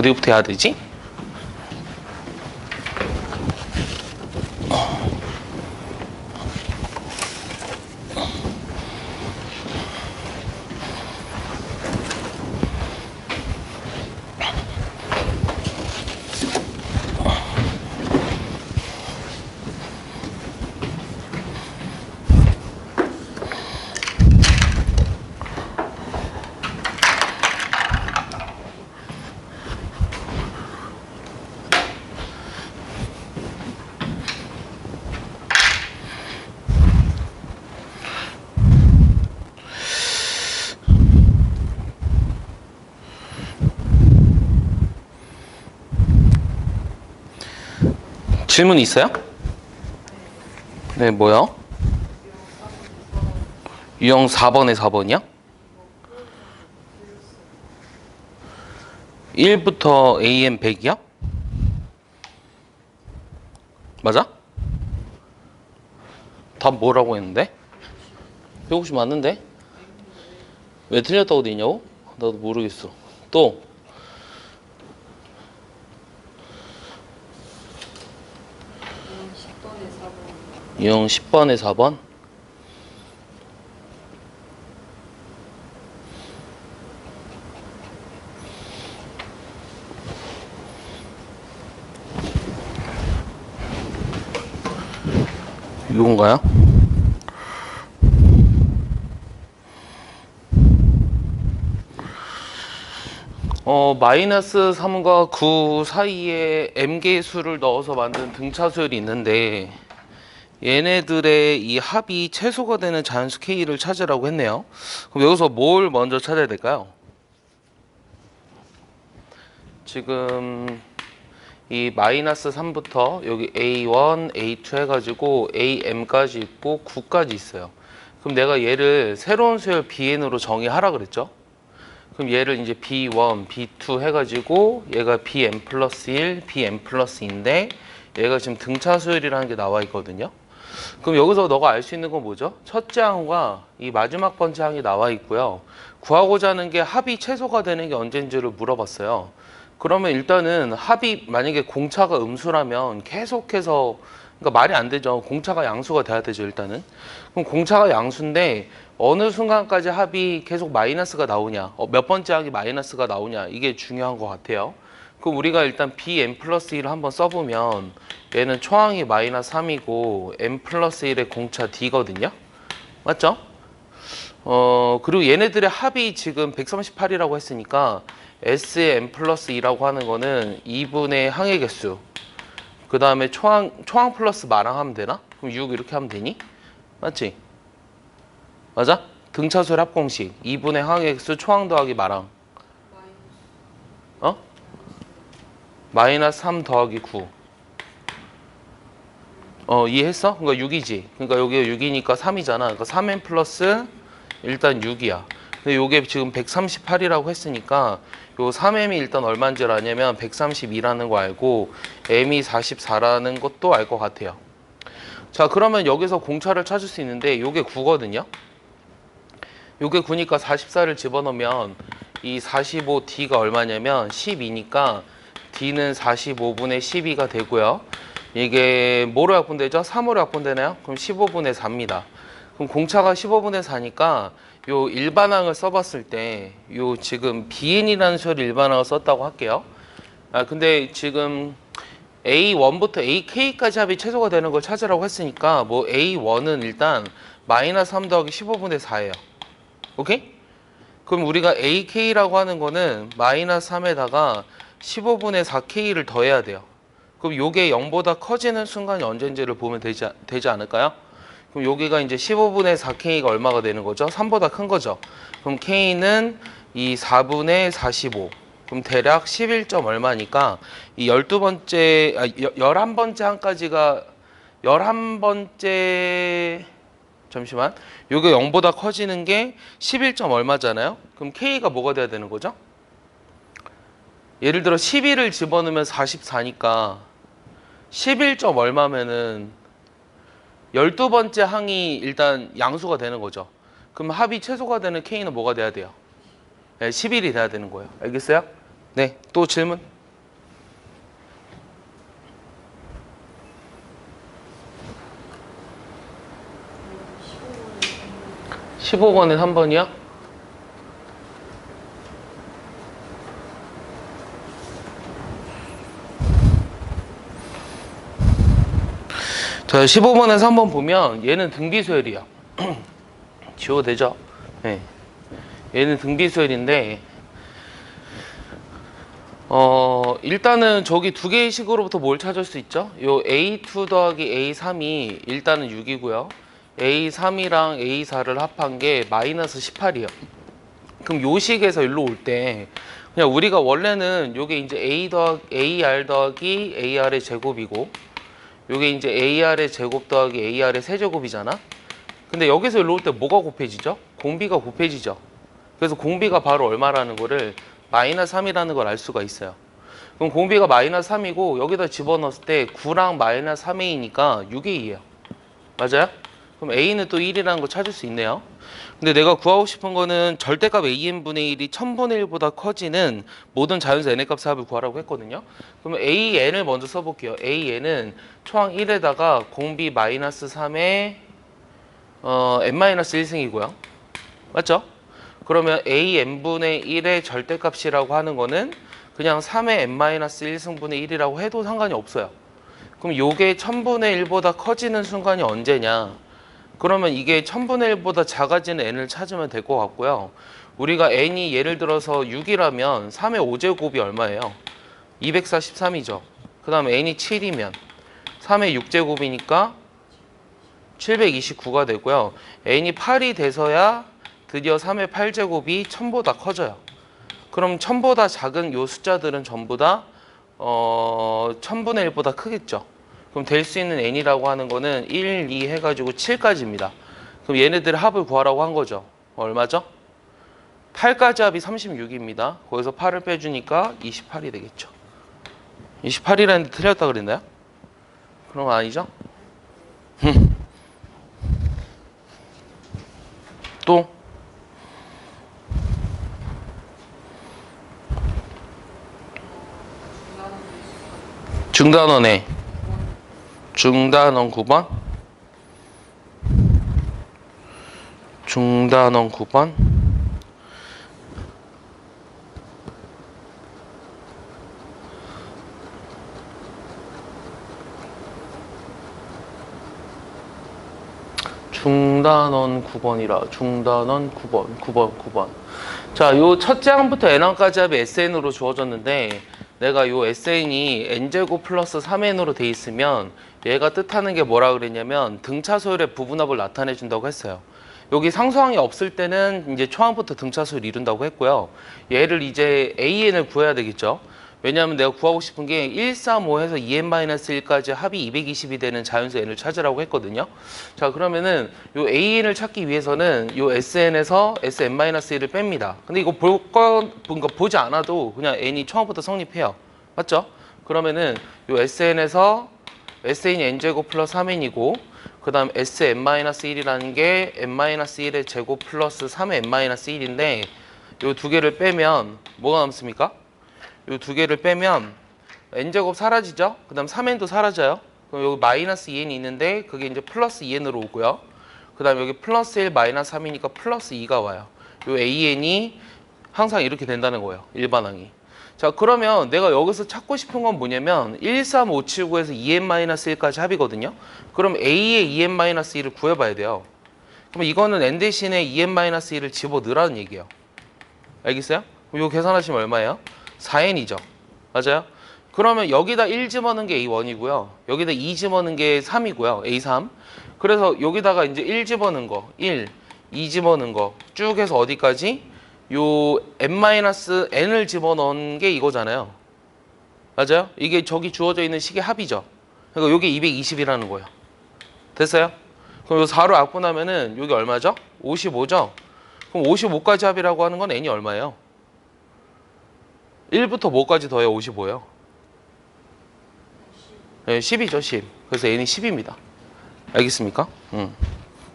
어디부터 해야 되지? 질문 있어요? 네, 뭐요? 유형 4번에 4번이요? 1부터 AM 100이요? 맞아? 답 뭐라고 했는데? 150 맞는데? 왜 틀렸다고 돼 있냐고? 나도 모르겠어. 또 유형 10번에 4번? 이건가요? 마이너스 3과 9 사이에 m개의 수를 넣어서 만든 등차수열이 있는데 얘네들의 이 합이 최소가 되는 자연수 K를 찾으라고 했네요. 그럼 여기서 뭘 먼저 찾아야 될까요? 지금 이 마이너스 3부터 여기 A1, A2 해가지고 AM까지 있고 9까지 있어요. 그럼 내가 얘를 새로운 수열 BN으로 정의하라 그랬죠? 그럼 얘를 이제 B1, B2 해가지고 얘가 BN 플러스 1, BN 플러스 2인데 얘가 지금 등차 수열이라는 게 나와 있거든요. 그럼 여기서 너가 알 수 있는 건 뭐죠? 첫째 항과 이 마지막 번째 항이 나와 있고요. 구하고자 하는 게 합이 최소가 되는 게 언제인지를 물어봤어요. 그러면 일단은 합이 만약에 공차가 음수라면 계속해서 그러니까 말이 안 되죠. 공차가 양수가 돼야 되죠, 일단은. 그럼 공차가 양수인데 어느 순간까지 합이 계속 마이너스가 나오냐, 몇 번째 항이 마이너스가 나오냐, 이게 중요한 것 같아요. 그럼 우리가 일단 bn 플러스 1을 한번 써보면 얘는 초항이 마이너스 3이고 n 플러스 1의 공차 d거든요. 맞죠? 그리고 얘네들의 합이 지금 138이라고 했으니까 S의 n 플러스 2라고 하는 거는 2분의 항의 개수, 그 다음에 초항 플러스 마랑 하면 되나? 그럼 6 이렇게 하면 되니? 맞지? 맞아? 등차수열 합공식 2분의 항의 개수 초항 더하기 마랑 마이너스 3 더하기 9. 이해했어? 그러니까 6이지. 그러니까 여기가 6이니까 3이잖아. 그러니까 3n 플러스 일단 6이야. 근데 요게 지금 138이라고 했으니까 요 3m이 일단 얼마인지를 아냐면 132라는 거 알고 m이 44라는 것도 알 것 같아요. 자, 그러면 여기서 공차를 찾을 수 있는데 요게 9거든요. 요게 9니까 44를 집어넣으면 이 45D가 얼마냐면 12니까 D는 45분의 12가 되고요. 이게 뭐로 약분되죠? 3으로 약분되나요? 그럼 15분의 4입니다. 그럼 공차가 15분의 4니까 요 일반항을 써봤을 때 요 지금 BN이라는 수열을 일반항을 썼다고 할게요. 근데 지금 A1부터 AK까지 합이 최소가 되는 걸 찾으라고 했으니까 뭐 A1은 일단 마이너스 3 더하기 15분의 4예요. 오케이? 그럼 우리가 AK라고 하는 거는 마이너스 3에다가 15분의 4K를 더해야 돼요. 그럼 요게 0보다 커지는 순간이 언제인지를 보면 되지 않을까요? 그럼 여기가 이제 15분의 4K가 얼마가 되는 거죠? 3보다 큰 거죠. 그럼 K는 이 4분의 45. 그럼 대략 11점 얼마니까 이 12번째, 11번째 항까지가 11번째, 잠시만. 요게 0보다 커지는 게 11점 얼마잖아요? 그럼 K가 뭐가 돼야 되는 거죠? 예를 들어 11을 집어넣으면 44니까 11점 얼마면은 12번째 항이 일단 양수가 되는 거죠. 그럼 합이 최소가 되는 K는 뭐가 돼야 돼요? 네, 11이 돼야 되는 거예요. 알겠어요? 네, 또 질문? 15번에 3번이요? 자, 15번에 3번 보면 얘는 등비수열이야. 지워도 되죠? 네. 얘는 등비수열인데 일단은 저기 두 개의 식으로부터 뭘 찾을 수 있죠? 요 A2 더하기 A3이 일단은 6이고요. A3이랑 A4를 합한 게 마이너스 18이에요. 그럼 요 식에서 일로 올 때 그냥 우리가 원래는 요게 이제 AR 더하기 AR의 제곱이고 요게 이제 AR의 제곱 더하기 AR의 세제곱이잖아. 근데 여기서 일로 올 때 뭐가 곱해지죠? 공비가 곱해지죠. 그래서 공비가 바로 얼마라는 거를 마이너스 3이라는 걸 알 수가 있어요. 그럼 공비가 마이너스 3이고 여기다 집어넣었을 때 9랑 마이너스 3A니까 6의 2예요. 맞아요? 그럼 A는 또 1이라는 거 찾을 수 있네요. 근데 내가 구하고 싶은 거는 절대값 AN분의 1이 1000분의 1보다 커지는 모든 자연수 n의 값의 합을 구하라고 했거든요. 그러면 AN을 먼저 써볼게요. AN은 초항 1에다가 공비 마이너스 3에 n-1승이고요. 맞죠? 그러면 AN분의 1의 절대값이라고 하는 거는 그냥 3의 n-1승분의 1이라고 해도 상관이 없어요. 그럼 요게 1000분의 1보다 커지는 순간이 언제냐? 그러면 이게 1000분의 1보다 작아지는 n을 찾으면 될 것 같고요. 우리가 n이 예를 들어서 6이라면 3의 5제곱이 얼마예요? 243이죠. 그 다음에 n이 7이면 3의 6제곱이니까 729가 되고요. n이 8이 돼서야 드디어 3의 8제곱이 1000보다 커져요. 그럼 1000보다 작은 요 숫자들은 전부 다 1000분의 1보다 크겠죠. 그럼 될 수 있는 n이라고 하는 거는 1, 2 해가지고 7까지입니다. 그럼 얘네들의 합을 구하라고 한 거죠. 얼마죠? 8까지 합이 36입니다. 거기서 8을 빼주니까 28이 되겠죠. 28이라는데 틀렸다 그랬나요? 그런 거 아니죠? 또 중단원에 중단원 9번 중단원 9번 중단원 9번이라 중단원 9번 자, 요 첫째 항부터 n항까지 합이 SN으로 주어졌는데 내가 요 SN이 n제곱 플러스 3n으로 돼 있으면 얘가 뜻하는 게 뭐라 그랬냐면 등차소열의 부분합을 나타내 준다고 했어요. 여기 상수항이 없을 때는 이제 초항부터 등차소를 이룬다고 했고요. 얘를 이제 AN을 구해야 되겠죠. 왜냐하면 내가 구하고 싶은 게 1, 3, 5에서 2n-1까지 합이 220이 되는 자연수 n을 찾으라고 했거든요. 자, 그러면은 요 AN을 찾기 위해서는 요 SN에서 SN-1을 뺍니다. 근데 이거 보지 않아도 그냥 n이 처음부터 성립해요. 맞죠? 그러면은 요 SN에서 SN이 n제곱 플러스 3n이고 그 다음 SN-1이라는 게 n-1의 제곱 플러스 3의 n-1인데 요 두 개를 빼면 뭐가 남습니까? 요 두 개를 빼면 n제곱 사라지죠? 그 다음 3n도 사라져요. 그럼 여기 마이너스 2n이 있는데 그게 이제 플러스 2n으로 오고요. 그 다음 여기 플러스 1 마이너스 3이니까 플러스 2가 와요. 요 an이 항상 이렇게 된다는 거예요. 일반항이. 자, 그러면 내가 여기서 찾고 싶은 건 뭐냐면 1, 3, 5, 7, 9에서 2n-1까지 합이거든요. 그럼 a의 2n-1을 구해봐야 돼요. 그럼 이거는 n 대신에 2n-1을 집어넣으라는 얘기예요. 알겠어요? 이거 계산하시면 얼마예요? 4n이죠. 맞아요? 그러면 여기다 1 집어넣은 게 A1이고요. 여기다 2 집어넣은 게 3이고요. A3. 그래서 여기다가 이제 1 집어넣은 거, 1, 2 집어넣은 거 쭉 해서 어디까지? 요 n-n을 집어넣은 게 이거잖아요. 맞아요? 이게 저기 주어져 있는 식의 합이죠. 그러니까 요게 220이라는 거예요. 됐어요? 그럼 요 4로 약분하면은 요게 얼마죠? 55죠? 그럼 55까지 합이라고 하는 건 n이 얼마예요? 1부터 뭐까지 더해 55요? 네, 10이죠, 10. 그래서 n이 10입니다. 알겠습니까?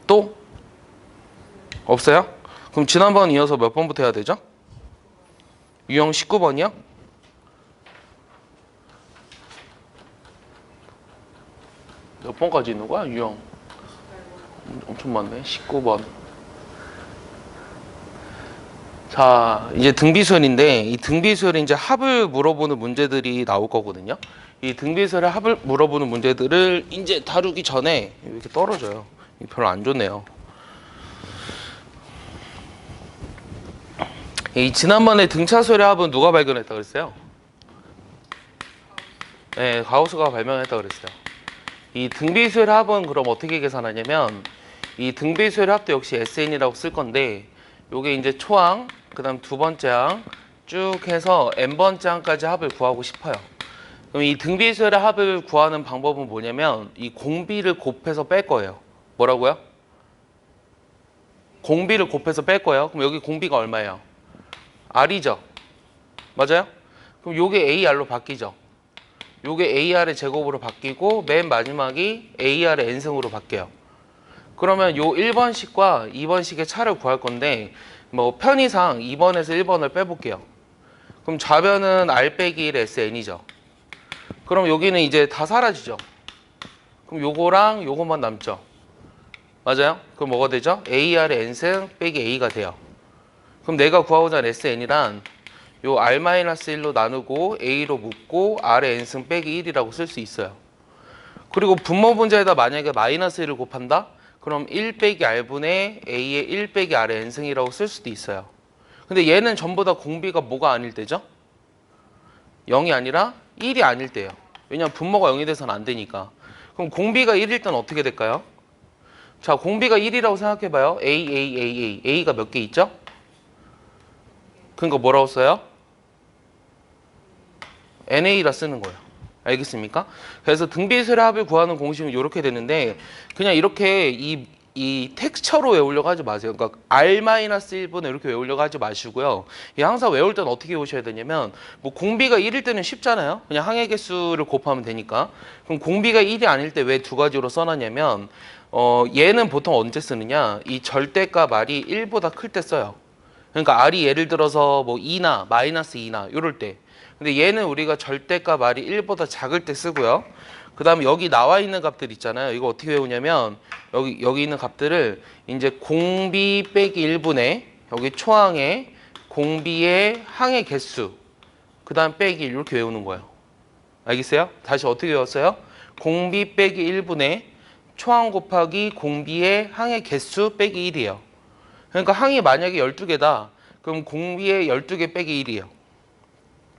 또? 없어요? 그럼 지난번 이어서 몇 번부터 해야 되죠? 유형 19번이요? 몇 번까지 있는 거야, 유형? 엄청 많네. 19번. 자, 이제 등비수열인데 이 등비수열이 이제 합을 물어보는 문제들이 나올 거거든요. 이 등비수열의 합을 물어보는 문제들을 이제 다루기 전에 이렇게 떨어져요. 별로 안 좋네요. 이 지난번에 등차수열의 합은 누가 발견했다 그랬어요? 네, 가우스가 발명했다 그랬어요. 이 등비수열의 합은 그럼 어떻게 계산하냐면 이 등비수열의 합도 역시 SN이라고 쓸 건데 요게 이제 초항, 그 다음 두 번째 항 쭉 해서 n번째 항까지 합을 구하고 싶어요. 그럼 이 등비수열의 합을 구하는 방법은 뭐냐면 이 공비를 곱해서 뺄 거예요. 뭐라고요? 공비를 곱해서 뺄 거예요. 그럼 여기 공비가 얼마예요? R이죠. 맞아요? 그럼 요게 AR로 바뀌죠. 요게 AR의 제곱으로 바뀌고 맨 마지막이 AR의 n승으로 바뀌어요. 그러면 요 1번식과 2번식의 차를 구할 건데 뭐 편의상 2번에서 1번을 빼볼게요. 그럼 좌변은 R 빼기 1 SN이죠. 그럼 여기는 이제 다 사라지죠. 그럼 요거랑 요거만 남죠. 맞아요? 그럼 뭐가 되죠? AR의 n승 빼기 A가 돼요. 그럼 내가 구하고자 하는 SN이란 요 R-1로 나누고 A로 묶고 R의 n승 빼기 1이라고 쓸 수 있어요. 그리고 분모 문제에다 만약에 마이너스 1을 곱한다? 그럼 1 빼기 R분의 A의 1 빼기 R의 n승이라고 쓸 수도 있어요. 근데 얘는 전부 다 공비가 뭐가 아닐 때죠? 0이 아니라 1이 아닐 때예요. 왜냐면 분모가 0이 돼서는 안 되니까. 그럼 공비가 1일 땐 어떻게 될까요? 자, 공비가 1이라고 생각해봐요. A가 몇 개 있죠? 그러니까 뭐라고 써요? NA라 쓰는 거예요. 알겠습니까? 그래서 등비수열의 합을 구하는 공식은 이렇게 되는데 그냥 이렇게 이 텍스처로 외우려고 하지 마세요. 그러니까 R-1분의 이렇게 외우려고 하지 마시고요. 항상 외울 때는 어떻게 외우셔야 되냐면 뭐 공비가 1일 때는 쉽잖아요. 그냥 항의 개수를 곱하면 되니까. 그럼 공비가 1이 아닐 때 왜 두 가지로 써놨냐면 얘는 보통 언제 쓰느냐? 이 절대값 R이 1보다 클 때 써요. 그러니까 R이 예를 들어서 뭐 2나 마이너스 2나 이럴 때. 근데 얘는 우리가 절대값 R이 1보다 작을 때 쓰고요. 그 다음에 여기 나와 있는 값들 있잖아요. 이거 어떻게 외우냐면 여기 있는 값들을 이제 공비 빼기 1분의 여기 초항에 공비의 항의 개수 그 다음 빼기 1 이렇게 외우는 거예요. 알겠어요? 다시 어떻게 외웠어요? 공비 빼기 1분의 초항 곱하기 공비의 항의 개수 빼기 1이에요. 그러니까 항이 만약에 12개다. 그럼 공비의 12개 빼기 1이에요.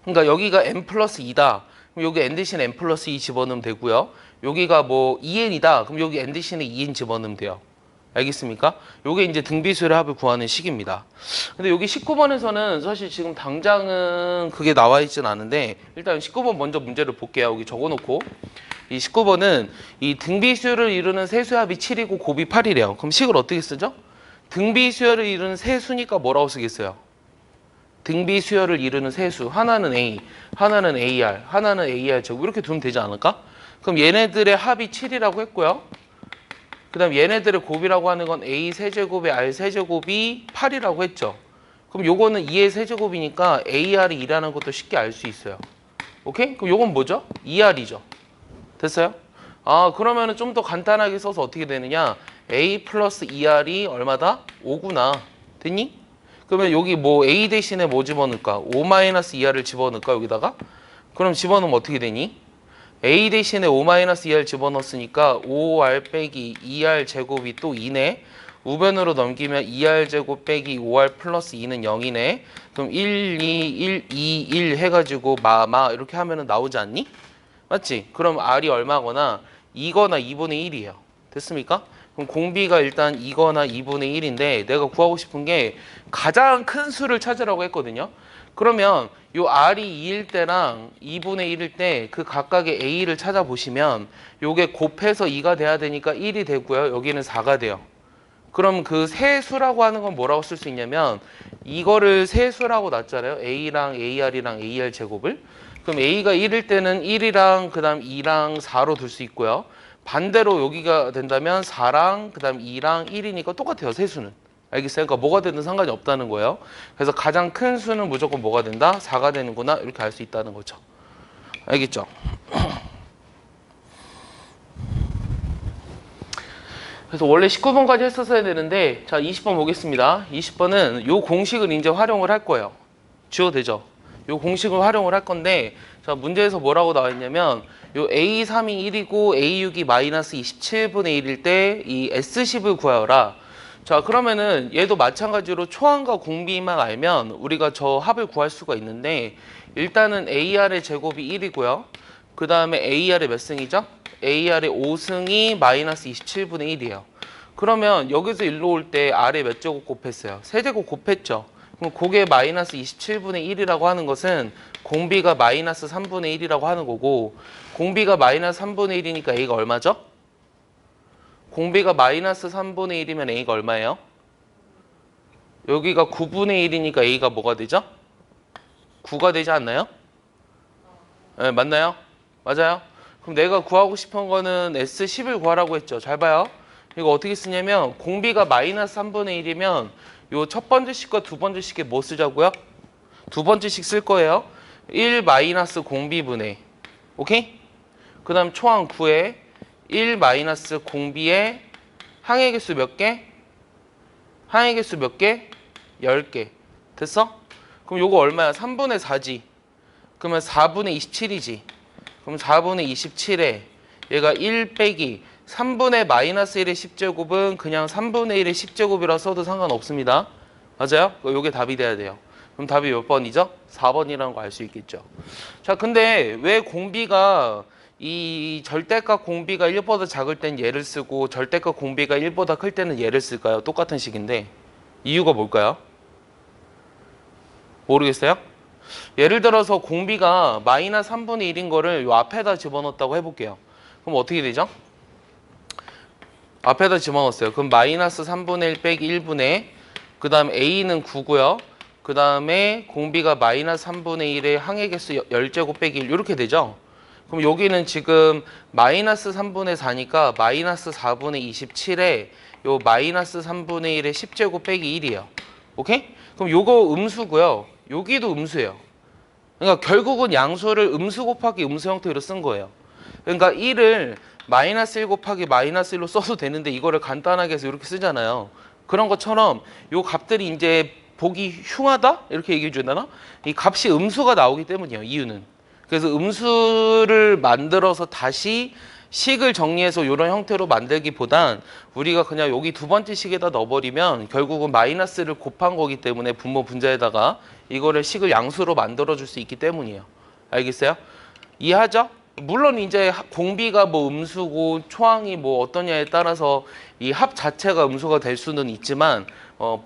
그러니까 여기가 n 플러스 2다. 그럼 여기 n 대신에 n 플러스 2 집어넣으면 되고요. 여기가 뭐 2n이다. 그럼 여기 n 대신에 2n 집어넣으면 돼요. 알겠습니까? 요게 이제 등비수열의 합을 구하는 식입니다. 근데 여기 19번에서는 사실 지금 당장은 그게 나와 있진 않은데 일단 19번 먼저 문제를 볼게요. 여기 적어놓고 이 19번은 이 등비수열을 이루는 세수의 합이 7이고 곱이 8이래요. 그럼 식을 어떻게 쓰죠? 등비수열을 이루는 세수니까 뭐라고 쓰겠어요? 등비수열을 이루는 세수. 하나는 A, 하나는 AR, 하나는 AR 제곱 이렇게 두면 되지 않을까? 그럼 얘네들의 합이 7이라고 했고요. 그 다음 얘네들의 곱이라고 하는 건 A 세제곱에 R 세제곱이 8이라고 했죠. 그럼 요거는 2의 세제곱이니까 AR이 2라는 것도 쉽게 알 수 있어요. 오케이? 그럼 요건 뭐죠? 2R이죠. 됐어요? 아, 그러면은 좀 더 간단하게 써서 어떻게 되느냐? A 플러스 2R이 얼마다? 5구나. 됐니? 그러면 여기 뭐 A 대신에 뭐 집어넣을까? 5 마이너스 2R을 집어넣을까? 여기다가? 그럼 집어넣으면 어떻게 되니? A 대신에 5 마이너스 2R 집어넣었으니까 5R 빼기 2R 제곱이 또 2네. 우변으로 넘기면 2R 제곱 빼기 5R 플러스 2는 0이네. 그럼 1, 2, 1, 2, 1 해가지고 이렇게 하면은 나오지 않니? 맞지? 그럼 R이 얼마거나 2거나 2분의 1이에요. 됐습니까? 그럼 공비가 일단 2거나 2분의 1인데 내가 구하고 싶은 게 가장 큰 수를 찾으라고 했거든요. 그러면 요 R이 2일 때랑 2분의 1일 때 그 각각의 A를 찾아보시면 요게 곱해서 2가 돼야 되니까 1이 되고요. 여기는 4가 돼요. 그럼 그 세수라고 하는 건 뭐라고 쓸 수 있냐면 이거를 세수라고 놨잖아요. A랑 AR이랑 AR 제곱을. 그럼 A가 1일 때는 1이랑 그 다음 2랑 4로 둘 수 있고요. 반대로 여기가 된다면 4랑 그 다음 2랑 1이니까 똑같아요. 세수는. 알겠어요? 그러니까 뭐가 되든 상관이 없다는 거예요. 그래서 가장 큰 수는 무조건 뭐가 된다? 4가 되는구나. 이렇게 알 수 있다는 거죠. 알겠죠? 그래서 원래 19번까지 했었어야 되는데, 자, 20번 보겠습니다. 20번은 요 공식을 이제 활용을 할 거예요. 지워도 되죠? 요 공식을 활용을 할 건데, 자, 문제에서 뭐라고 나와 있냐면, 요 A3이 1이고 A6이 마이너스 27분의 1일 때 이 S10을 구하여라. 자, 그러면은 얘도 마찬가지로 초항과 공비만 알면 우리가 저 합을 구할 수가 있는데, 일단은 AR의 제곱이 1이고요. 그 다음에 AR의 몇 승이죠? AR의 5승이 마이너스 27분의 1이에요. 그러면 여기서 일로 올 때 R에 몇 제곱 곱했어요? 세제곱 곱했죠? 그럼 그게 마이너스 27분의 1이라고 하는 것은 공비가 마이너스 3분의 1이라고 하는 거고, 공비가 마이너스 3분의 1이니까 A가 얼마죠? 공비가 마이너스 3분의 1이면 A가 얼마예요? 여기가 9분의 1이니까 A가 뭐가 되죠? 9가 되지 않나요? 네, 맞나요? 맞아요? 그럼 내가 구하고 싶은 거는 S10을 구하라고 했죠. 잘 봐요. 이거 어떻게 쓰냐면 공비가 마이너스 3분의 1이면 요 첫 번째 식과 두 번째 식에 뭐 쓰자고요? 두 번째 식 쓸 거예요. 1 마이너스 공비분의, 오케이? 그 다음 초항 9에 1 마이너스 공비의 항의 개수 몇 개? 항의 개수 몇 개? 10개. 됐어? 그럼 요거 얼마야? 3분의 4지. 그러면 4분의 27이지. 그럼 4분의 27에 얘가 1 빼기 3분의 마이너스 1의 10제곱은 그냥 3분의 1의 10제곱이라 써도 상관없습니다. 맞아요? 요게 답이 돼야 돼요. 그럼 답이 몇 번이죠? 4번이라는 거 알 수 있겠죠. 자, 근데 왜 공비가 이 절대값 공비가 1보다 작을 땐 얘를 쓰고 절대값 공비가 1보다 클 때는 얘를 쓸까요? 똑같은 식인데 이유가 뭘까요? 모르겠어요? 예를 들어서 공비가 마이너스 3분의 1인 거를 요 앞에다 집어넣었다고 해볼게요. 그럼 어떻게 되죠? 앞에다 집어넣었어요. 그럼 마이너스 3분의 1 빼기 1분의, 그 다음 A는 9고요. 그 다음에 공비가 마이너스 3분의 1의 항의 개수 10제곱 빼기 1 이렇게 되죠. 그럼 여기는 지금 마이너스 3분의 4니까 마이너스 4분의 27에 요 마이너스 3분의 1의 10제곱 빼기 1이에요. 오케이? 그럼 요거 음수고요. 여기도 음수예요. 그러니까 결국은 양수를 음수 곱하기 음수 형태로 쓴 거예요. 그러니까 1을 마이너스 1 곱하기 마이너스 1로 써도 되는데 이거를 간단하게 해서 이렇게 쓰잖아요. 그런 것처럼 요 값들이 이제 보기 흉하다? 이렇게 얘기해 주나? 이 값이 음수가 나오기 때문이에요. 이유는. 그래서 음수를 만들어서 다시 식을 정리해서 이런 형태로 만들기보단 우리가 그냥 여기 두 번째 식에다 넣어버리면 결국은 마이너스를 곱한 거기 때문에 분모 분자에다가 이거를 식을 양수로 만들어 줄 수 있기 때문이에요. 알겠어요? 이해하죠? 물론 이제 공비가 뭐 음수고 초항이 뭐 어떠냐에 따라서 이 합 자체가 음수가 될 수는 있지만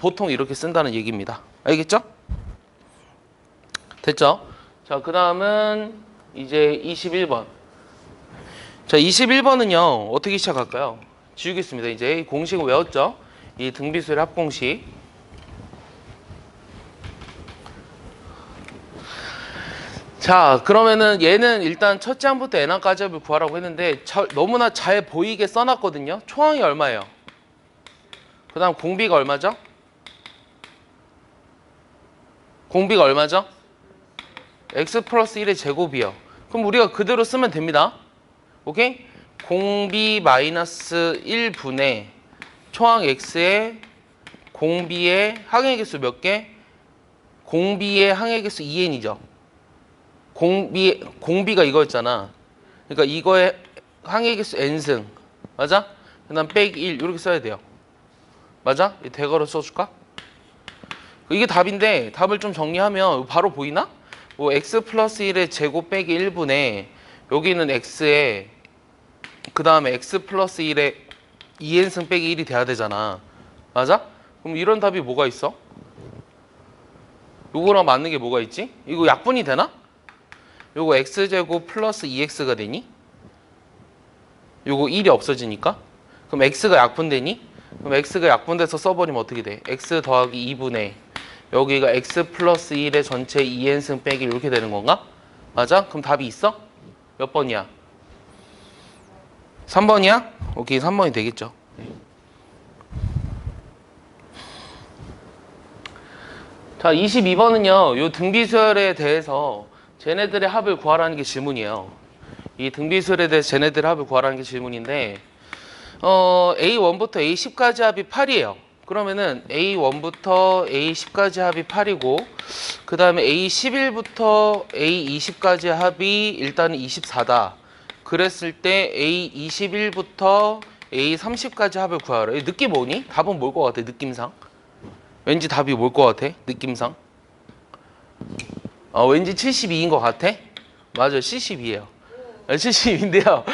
보통 이렇게 쓴다는 얘기입니다. 알겠죠? 됐죠? 자, 그 다음은 이제 21번. 자, 21번은요, 어떻게 시작할까요? 지우겠습니다. 이제 이 공식을 외웠죠? 이 등비수열의 합공식. 자, 그러면은 얘는 일단 첫째 항부터 n항까지 합을 구하라고 했는데 너무나 잘 보이게 써놨거든요. 초항이 얼마예요? 그 다음 공비가 얼마죠? 공비가 얼마죠? x 플러스 1의 제곱이요. 그럼 우리가 그대로 쓰면 됩니다. 오케이? 공비 마이너스 1분의 초항 x의 공비의 항의 개수 몇 개? 공비의 항의 개수 2n이죠. 공비가 이거였잖아. 그러니까 이거의 항의 개수 n승. 맞아? 그 다음 빼기 1 이렇게 써야 돼요. 맞아? 대괄호 써줄까? 이게 답인데 답을 좀 정리하면 바로 보이나? 뭐 x 플러스 1의 제곱 빼기 1분의 여기는 x에 그 다음에 x 플러스 1의 2n승 빼기 1이 돼야 되잖아. 맞아? 그럼 이런 답이 뭐가 있어? 요거랑 맞는 게 뭐가 있지? 이거 약분이 되나? 요거 x제곱 플러스 2x가 되니? 요거 1이 없어지니까? 그럼 x가 약분되니? 그럼 x가 약분돼서 써버리면 어떻게 돼? x 더하기 2분의 여기가 x 플러스 1의 전체 2n승 빼기 이렇게 되는 건가? 맞아? 그럼 답이 있어? 몇 번이야? 3번이야? 오케이, 3번이 되겠죠. 자, 22번은요. 요 등비수열에 대해서 쟤네들의 합을 구하라는 게 질문이에요. 이 등비수열에 대해서 쟤네들의 합을 구하라는 게 질문인데 A1부터 A10까지 합이 8이에요. 그러면은 A1부터 A10까지 합이 8이고 그 다음에 A11부터 A20까지 합이 일단은 24다. 그랬을 때 A21부터 A30까지 합을 구하라. 느낌 뭐니? 답은 뭘 것 같아? 느낌상? 왠지 답이 뭘 것 같아? 느낌상? 왠지 72인 것 같아? 맞아요. 72예요. 72인데요.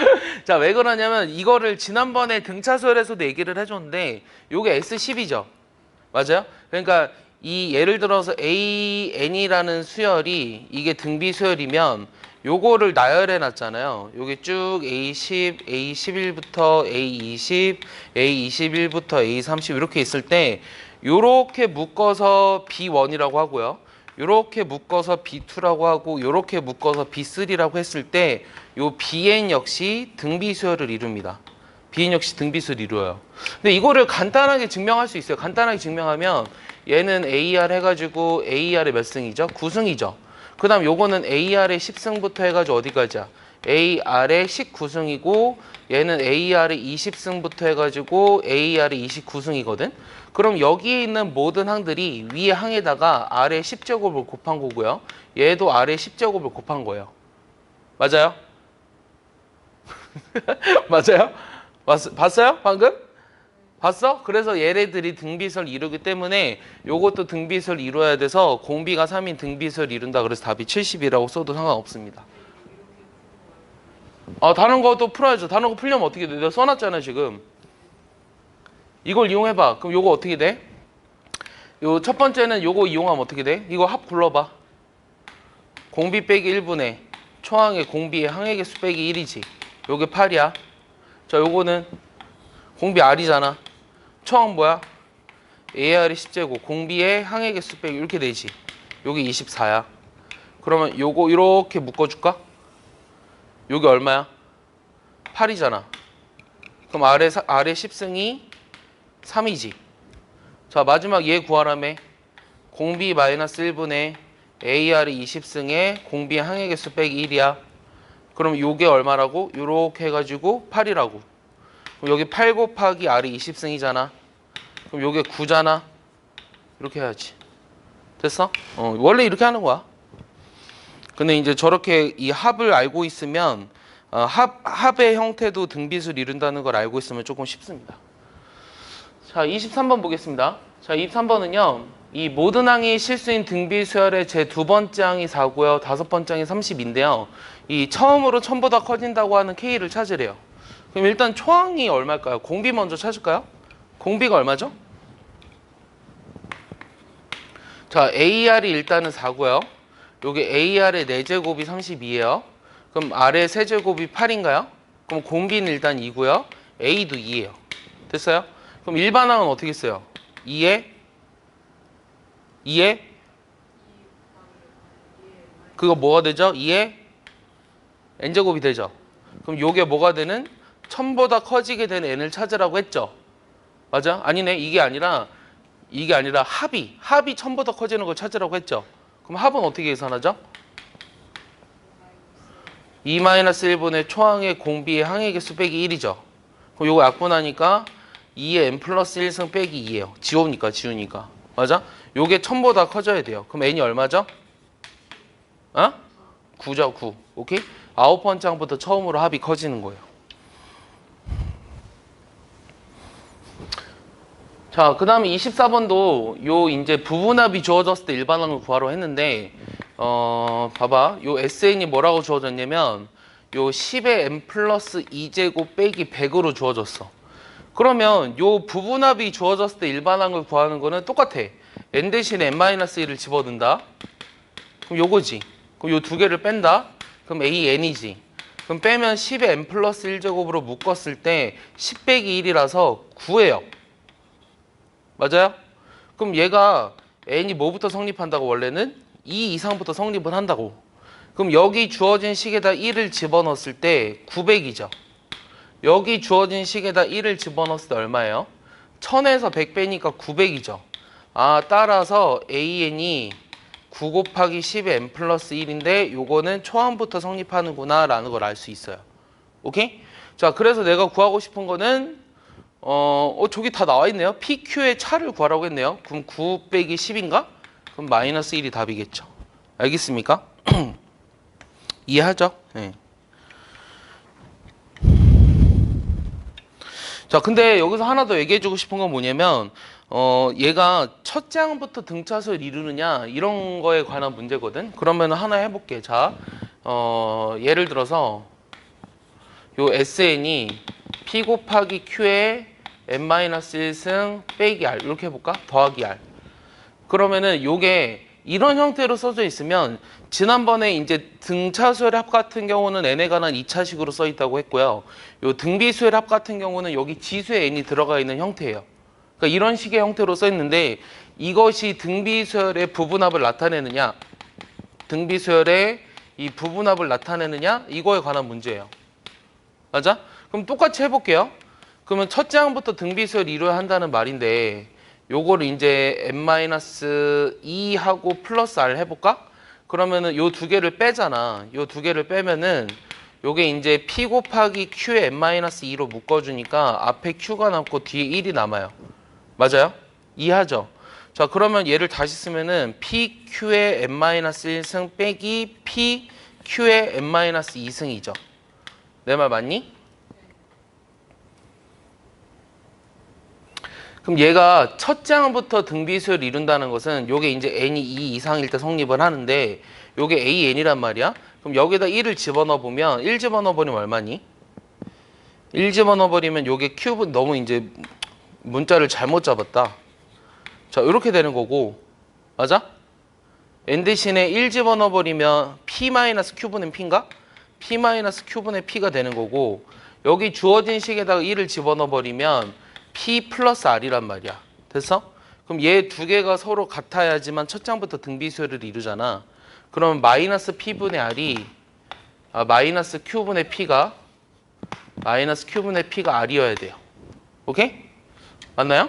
자, 왜 그러냐면 이거를 지난번에 등차수열에서도 얘기를 해줬는데 요게 S10이죠. 맞아요? 그러니까 이 예를 들어서 AN이라는 수열이 이게 등비 수열이면 요거를 나열해 놨잖아요. 요게 쭉 A10, A11부터 A20, A21부터 A30 이렇게 있을 때 요렇게 묶어서 B1이라고 하고요. 요렇게 묶어서 B2라고 하고 요렇게 묶어서 B3라고 했을 때 요 BN 역시 등비 수열을 이룹니다. BN 역시 등비 수열을 이루어요. 근데 이거를 간단하게 증명할 수 있어요. 간단하게 증명하면 얘는 AR 해가지고 AR의 몇 승이죠? 9승이죠. 그 다음 요거는 AR의 10승부터 해가지고 어디까지야? AR의 19승이고 얘는 AR의 20승부터 해가지고 AR의 29승이거든. 그럼 여기에 있는 모든 항들이 위에 항에다가 아래 10제곱을 곱한 거고요. 얘도 아래 10제곱을 곱한 거예요. 맞아요? 맞아요? 봤어요? 방금? 봤어? 그래서 얘네들이 등비설 이루기 때문에 요것도 등비설 이루어야 돼서 공비가 3인 등비설 이룬다. 그래서 답이 70이라고 써도 상관없습니다. 다른 것도 풀어야죠. 다른 거 풀려면 어떻게 돼? 내가 써놨잖아 지금. 이걸 이용해봐. 그럼 요거 어떻게 돼? 요 첫 번째는 요거 이용하면 어떻게 돼? 이거 합 굴러봐. 공비 빼기 1분의 초항의 공비의 항의 개수 빼기 1이지. 요게 8이야. 자, 요거는 공비 R이잖아. 초항 뭐야? AR이 10제곱. 공비의 항의 개수 빼기 이렇게 되지. 요게 24야. 그러면 요거 이렇게 묶어줄까? 요게 얼마야? 8이잖아. 그럼 아래 10승이 3이지. 자, 마지막 얘 구하라며. 공비 마이너스 1분의 AR이 20승에 공비의 항의 개수 빼기 1이야. 그럼 요게 얼마라고? 요렇게 해가지고 8이라고. 그럼 여기 8 곱하기 R이 20승이잖아. 그럼 요게 9잖아. 이렇게 해야지. 됐어? 원래 이렇게 하는 거야. 근데 이제 저렇게 이 합을 알고 있으면 합의 형태도 등비수를 이룬다는 걸 알고 있으면 조금 쉽습니다. 자, 23번 보겠습니다. 자, 23번은요. 이 모든 항이 실수인 등비수열의 제 두 번째 항이 4고요. 다섯 번째 항이 30인데요. 이 처음으로 1000보다 커진다고 하는 K를 찾으래요. 그럼 일단 초항이 얼마일까요? 공비 먼저 찾을까요? 공비가 얼마죠? 자, AR이 일단은 4고요. 여기 AR의 4제곱이 32예요. 그럼 R의 세제곱이 8인가요? 그럼 공비는 일단 2고요. A도 2예요. 됐어요? 그럼 일반항은 어떻게 써요? 2에 그거 뭐가 되죠? 2에 n제곱이 되죠. 그럼 요게 뭐가 되는? 1000보다 커지게 된 n을 찾으라고 했죠. 맞아? 아니네. 이게 아니라 합이 1000보다 커지는 걸 찾으라고 했죠. 그럼 합은 어떻게 계산하죠? 2-1분의 초항의 공비의 항의 개수 빼기 1이죠. 그럼 요거 약분하니까 2의 n 플러스 1승 빼기 2예요. 지우니까. 맞아? 요게 1000보다 커져야 돼요. 그럼 n이 얼마죠? 9죠, 9. 오케이? 9번째 항부터 처음으로 합이 커지는 거예요. 자, 그 다음에 24번도 요 이제 부분합이 주어졌을 때 일반항을 구하러 했는데, 봐봐. 요 SN이 뭐라고 주어졌냐면, 요 10의 n 플러스 2제곱 빼기 100으로 주어졌어. 그러면 요 부분합이 주어졌을 때 일반항을 구하는 거는 똑같아. n 대신에 n-1을 집어넣는다. 그럼 요거지. 그럼 요 두 개를 뺀다. 그럼 AN이지. 그럼 빼면 10의 n 플러스 1제곱으로 묶었을 때 10 빼기 1이라서 9예요. 맞아요? 그럼 얘가 n이 뭐부터 성립한다고 원래는? 2 이상부터 성립을 한다고. 그럼 여기 주어진 식에다 1을 집어넣었을 때 900이죠. 여기 주어진 식에다 1을 집어넣었을 때 얼마예요? 1000에서 100 빼니까 900이죠. 따라서 AN이 9 곱하기 10의 n 플러스 1인데 요거는 초항부터 성립하는구나 라는 걸 알 수 있어요. 오케이? 자, 그래서 내가 구하고 싶은 거는 저기 다 나와 있네요. PQ의 차를 구하라고 했네요. 그럼 9 빼기 10인가? 그럼 마이너스 1이 답이겠죠. 알겠습니까? 이해하죠? 네. 자, 근데 여기서 하나 더 얘기해주고 싶은 건 뭐냐면, 얘가 첫째 항부터 등차수를 이루느냐, 이런 거에 관한 문제거든? 그러면 하나 해볼게. 자, 예를 들어서, 요 SN이 P 곱하기 Q의 n-1승 빼기 R. 이렇게 해볼까? 더하기 R. 그러면은 요게 이런 형태로 써져 있으면, 지난번에 이제 등차수열 합 같은 경우는 n에 관한 2차식으로 써 있다고 했고요. 요 등비수열 합 같은 경우는 여기 지수에 n이 들어가 있는 형태예요. 그러니까 이런 식의 형태로 써 있는데, 이것이 등비수열의 부분합을 나타내느냐, 등비수열의 이 부분합을 나타내느냐, 이거에 관한 문제예요. 맞아? 그럼 똑같이 해볼게요. 그러면 첫째 항부터 등비수열 이루어야 한다는 말인데, 요거를 이제 n-2하고 플러스 r 해볼까? 그러면은 요 두 개를 빼잖아. 요 두 개를 빼면은 요게 이제 P 곱하기 Q의 n-2로 묶어주니까 앞에 Q가 남고 뒤에 1이 남아요. 맞아요? 이해하죠? 자, 그러면 얘를 다시 쓰면은 PQ의 n-1승 빼기 PQ의 n-2승이죠. 내 말 맞니? 그럼 얘가 첫째 항부터 등비수열을 이룬다는 것은 요게 이제 n이 2 이상일 때 성립을 하는데, 요게 AN이란 말이야. 그럼 여기다 1을 집어넣어 보면, 1 집어넣어 버리면 얼마니? 1 집어넣어 버리면 요게 큐브, 너무 이제 문자를 잘못 잡았다. 자, 이렇게 되는 거고, 맞아? n 대신에 1 집어넣어 버리면 p-q분의 p인가? p-q분의 p가 되는 거고, 여기 주어진 식에다가 1을 집어넣어 버리면 P 플러스 R이란 말이야. 됐어? 그럼 얘 두 개가 서로 같아야지만 첫 장부터 등비수열을 이루잖아. 그러면 마이너스 P분의 R이 마이너스 Q분의 P가 R이어야 돼요. 오케이? 맞나요?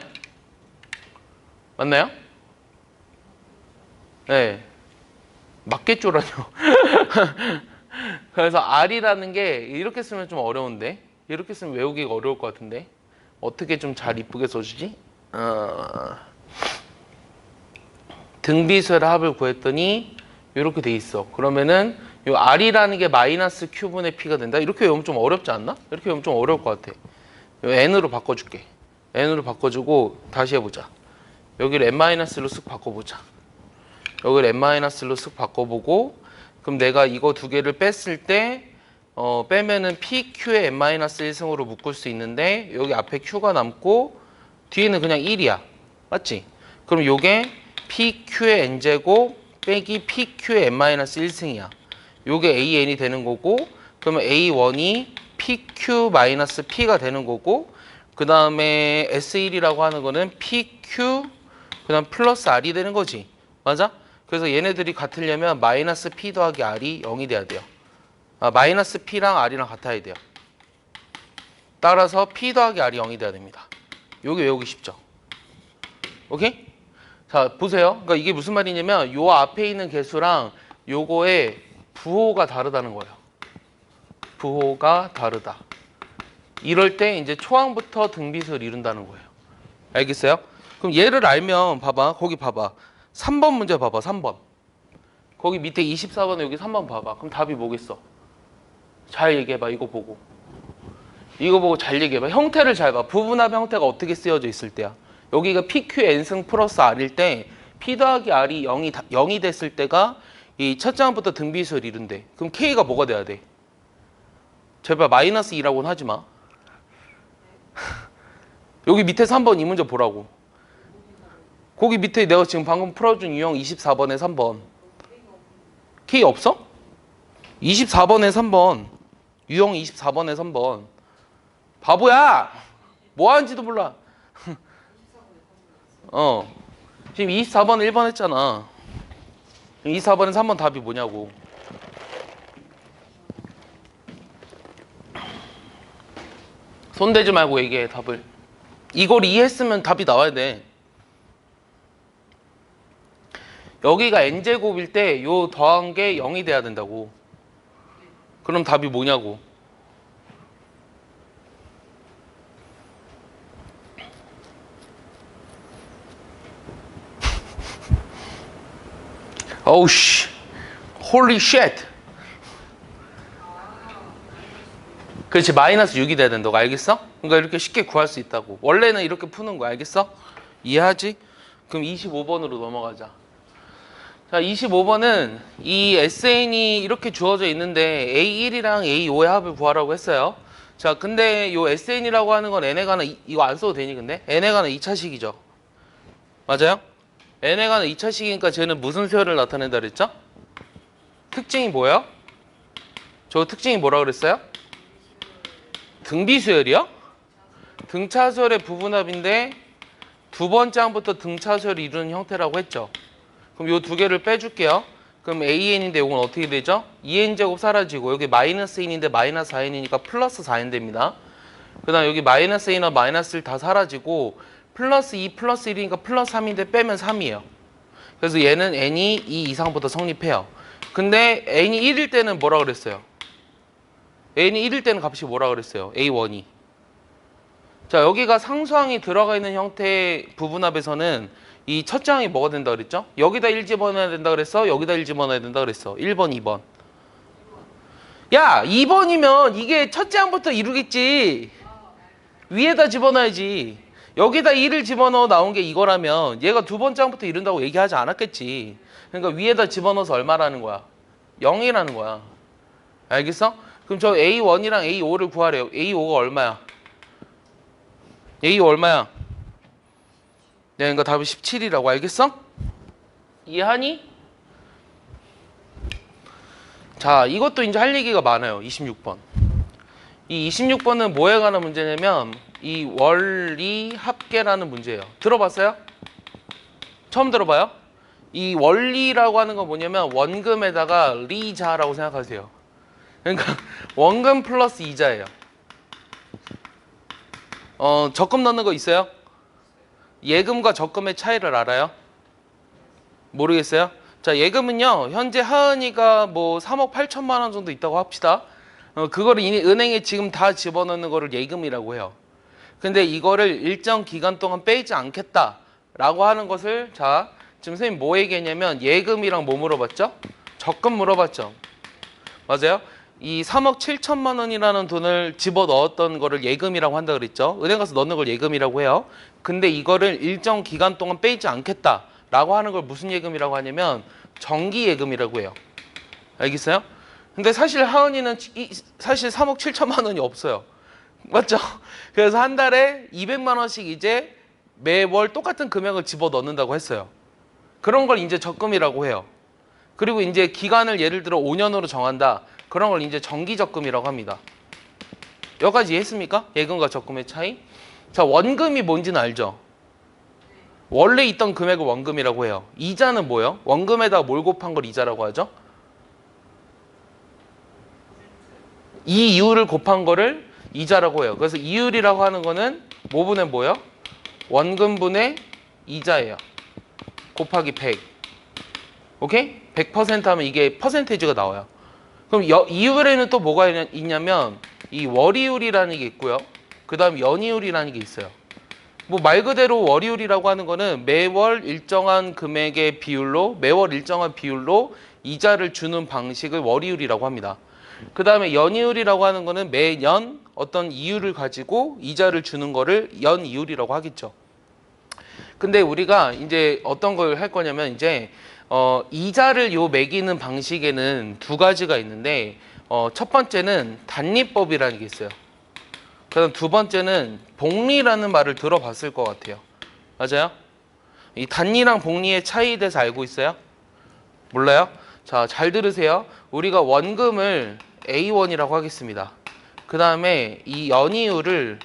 맞나요? 네. 맞겠죠라뇨. 그래서 R이라는 게 이렇게 쓰면 좀 어려운데, 이렇게 쓰면 외우기가 어려울 것 같은데, 어떻게 좀 잘 이쁘게 써주지? 등비수열 합을 구했더니 이렇게 돼 있어. 그러면은 요 R이라는 게 마이너스 Q분의 P가 된다. 이렇게 외우면 좀 어렵지 않나? 이렇게 외우면 좀 어려울 것 같아. 요 N으로 바꿔줄게. N으로 바꿔주고 다시 해보자. 여기를 N-로 쓱 바꿔보자. 여기를 N-로 쓱 바꿔보고, 그럼 내가 이거 두 개를 뺐을 때 빼면은 PQ의 n-1승으로 묶을 수 있는데, 여기 앞에 Q가 남고 뒤에는 그냥 1이야. 맞지? 그럼 요게 PQ의 n제곱 빼기 PQ의 n-1승이야. 요게 AN이 되는 거고, 그러면 A1이 PQ-P가 되는 거고, 그 다음에 S1이라고 하는 거는 PQ 그 다음 플러스 R이 되는 거지. 맞아? 그래서 얘네들이 같으려면 마이너스 P 더하기 R이 0이 돼야 돼요. 마이너스 P랑 R이랑 같아야 돼요. 따라서 P 더하기 R이 0이 돼야 됩니다. 요게 외우기 쉽죠? 오케이? 자, 보세요. 그러니까 이게 무슨 말이냐면, 요 앞에 있는 개수랑 요거의 부호가 다르다는 거예요. 부호가 다르다. 이럴 때 이제 초항부터 등비수를 이룬다는 거예요. 알겠어요? 그럼 얘를 알면 봐봐. 거기 봐봐. 3번 문제 봐봐. 3번. 거기 밑에 24번에 여기 3번 봐봐. 그럼 답이 뭐겠어? 잘 얘기해봐. 이거 보고. 이거 보고 잘 얘기해봐. 형태를 잘 봐. 부분합 형태가 어떻게 쓰여져 있을 때야. 여기가 PQN승 플러스 R일 때 P 더하기 R이 0이 됐을 때가 이 첫 장부터 등비수를 이룬대. 그럼 K가 뭐가 돼야 돼? 제발 마이너스 2라고는 하지 마. 여기 밑에 3번 이 문제 보라고. 거기 밑에 내가 지금 방금 풀어준 유형 24번에 3번. K 없어? 24번에 3번. 유형 24번에 3번. 바보야! 뭐 하는지도 몰라. 지금 24번에 1번 했잖아. 24번에 3번 답이 뭐냐고. 손대지 말고 얘기해, 답을. 이걸 이해했으면 답이 나와야 돼. 여기가 n제곱일 때 요 더한 게 0이 돼야 된다고. 그럼 답이 뭐냐고. 어우 씨. 홀리 쉣. 그렇지. 마이너스 6이 돼야 된다고. 알겠어? 그러니까 이렇게 쉽게 구할 수 있다고. 원래는 이렇게 푸는 거야. 알겠어? 이해하지? 그럼 25번으로 넘어가자. 자, 25번은 이 SN이 이렇게 주어져 있는데 A1이랑 A5의 합을 구하라고 했어요. 자, 근데 요 SN이라고 하는 건 n에 관한 이거 안 써도 되니 근데? n에 관한 2차식이죠. 맞아요? n에 관한 2차식이니까 쟤는 무슨 수열을 나타낸다 그랬죠? 특징이 뭐예요? 저 특징이 뭐라 그랬어요? 등비수열이요? 등차수열의 부분합인데 두 번째 항부터 등차수열을 이루는 형태라고 했죠. 그럼 요 두 개를 빼줄게요. 그럼 AN인데 요건 어떻게 되죠? 2N제곱 사라지고 여기 마이너스 N인데 마이너스 4N이니까 플러스 4N 됩니다. 그 다음 여기 마이너스 N이나 마이너스 1 다 사라지고 플러스 2 플러스 1이니까 플러스 3인데 빼면 3이에요. 그래서 얘는 N이 2 이상부터 성립해요. 근데 N이 1일 때는 뭐라 그랬어요? N이 1일 때는 값이 뭐라 그랬어요? A1이. 자, 여기가 상수항이 들어가 있는 형태의 부분합에서는 이 첫째 항이 뭐가 된다 그랬죠? 여기다 1 집어넣어야 된다 그랬어? 여기다 1 집어넣어야 된다 그랬어? 1번, 2번. 야, 2번이면 이게 첫째 항부터 이루겠지. 위에다 집어넣어야지. 여기다 1을 집어넣어 나온 게 이거라면 얘가 두 번째 항부터 이룬다고 얘기하지 않았겠지. 그러니까 위에다 집어넣어서 얼마라는 거야? 0이라는 거야. 알겠어? 그럼 저 A1이랑 A5를 구하래요. A5가 얼마야? A5 얼마야? 네, 그러니까 답이 17이라고. 알겠어? 이해하니? 자, 이것도 이제 할 얘기가 많아요. 26번. 이 26번은 뭐에 관한 문제냐면 이 원리 합계라는 문제예요. 들어봤어요? 처음 들어봐요? 이 원리라고 하는 건 뭐냐면 원금에다가 리자라고 생각하세요. 그러니까 원금 플러스 이자예요. 적금 넣는 거 있어요? 예금과 적금의 차이를 알아요? 모르겠어요? 자, 예금은요, 현재 하은이가 뭐 3억 8천만 원 정도 있다고 합시다. 그거를 은행에 지금 다 집어넣는 거를 예금이라고 해요. 근데 이거를 일정 기간 동안 빼지 않겠다라고 하는 것을, 자, 지금 선생님 뭐 얘기했냐면 예금이랑 뭐 물어봤죠? 적금 물어봤죠? 맞아요? 이 3억 7천만 원이라는 돈을 집어넣었던 거를 예금이라고 한다 그랬죠? 은행 가서 넣는 걸 예금이라고 해요. 근데 이거를 일정 기간 동안 빼지 않겠다라고 하는 걸 무슨 예금이라고 하냐면 정기 예금이라고 해요. 알겠어요? 근데 사실 하은이는 사실 3억 7천만 원이 없어요. 맞죠? 그래서 한 달에 200만 원씩 이제 매월 똑같은 금액을 집어넣는다고 했어요. 그런 걸 이제 적금이라고 해요. 그리고 이제 기간을 예를 들어 5년으로 정한다. 그런 걸 이제 정기적금이라고 합니다. 여기까지 이해했습니까? 예금과 적금의 차이? 자, 원금이 뭔지는 알죠? 원래 있던 금액을 원금이라고 해요. 이자는 뭐예요? 원금에다가 뭘 곱한 걸 이자라고 하죠? 이 이율을 곱한 거를 이자라고 해요. 그래서 이율이라고 하는 거는 뭐분의 뭐예요? 원금분의 이자예요. 곱하기 100. 오케이? 100% 하면 이게 퍼센테이지가 나와요. 그럼 이율에는 또 뭐가 있냐면 이 월이율이라는 게 있고요. 그 다음 연이율이라는 게 있어요. 뭐 말 그대로 월이율이라고 하는 거는 매월 일정한 금액의 비율로 매월 일정한 비율로 이자를 주는 방식을 월이율이라고 합니다. 그 다음에 연이율이라고 하는 거는 매년 어떤 이율을 가지고 이자를 주는 거를 연이율이라고 하겠죠. 근데 우리가 이제 어떤 걸 할 거냐면 이제 이자를 매기는 방식에는 두 가지가 있는데 첫 번째는 단리법이라는 게 있어요. 그다음 두 번째는 복리라는 말을 들어봤을 것 같아요. 맞아요? 이 단리랑 복리의 차이에 대해서 알고 있어요? 몰라요? 자, 잘 들으세요. 우리가 원금을 A1이라고 하겠습니다. 그 다음에 이 연이율을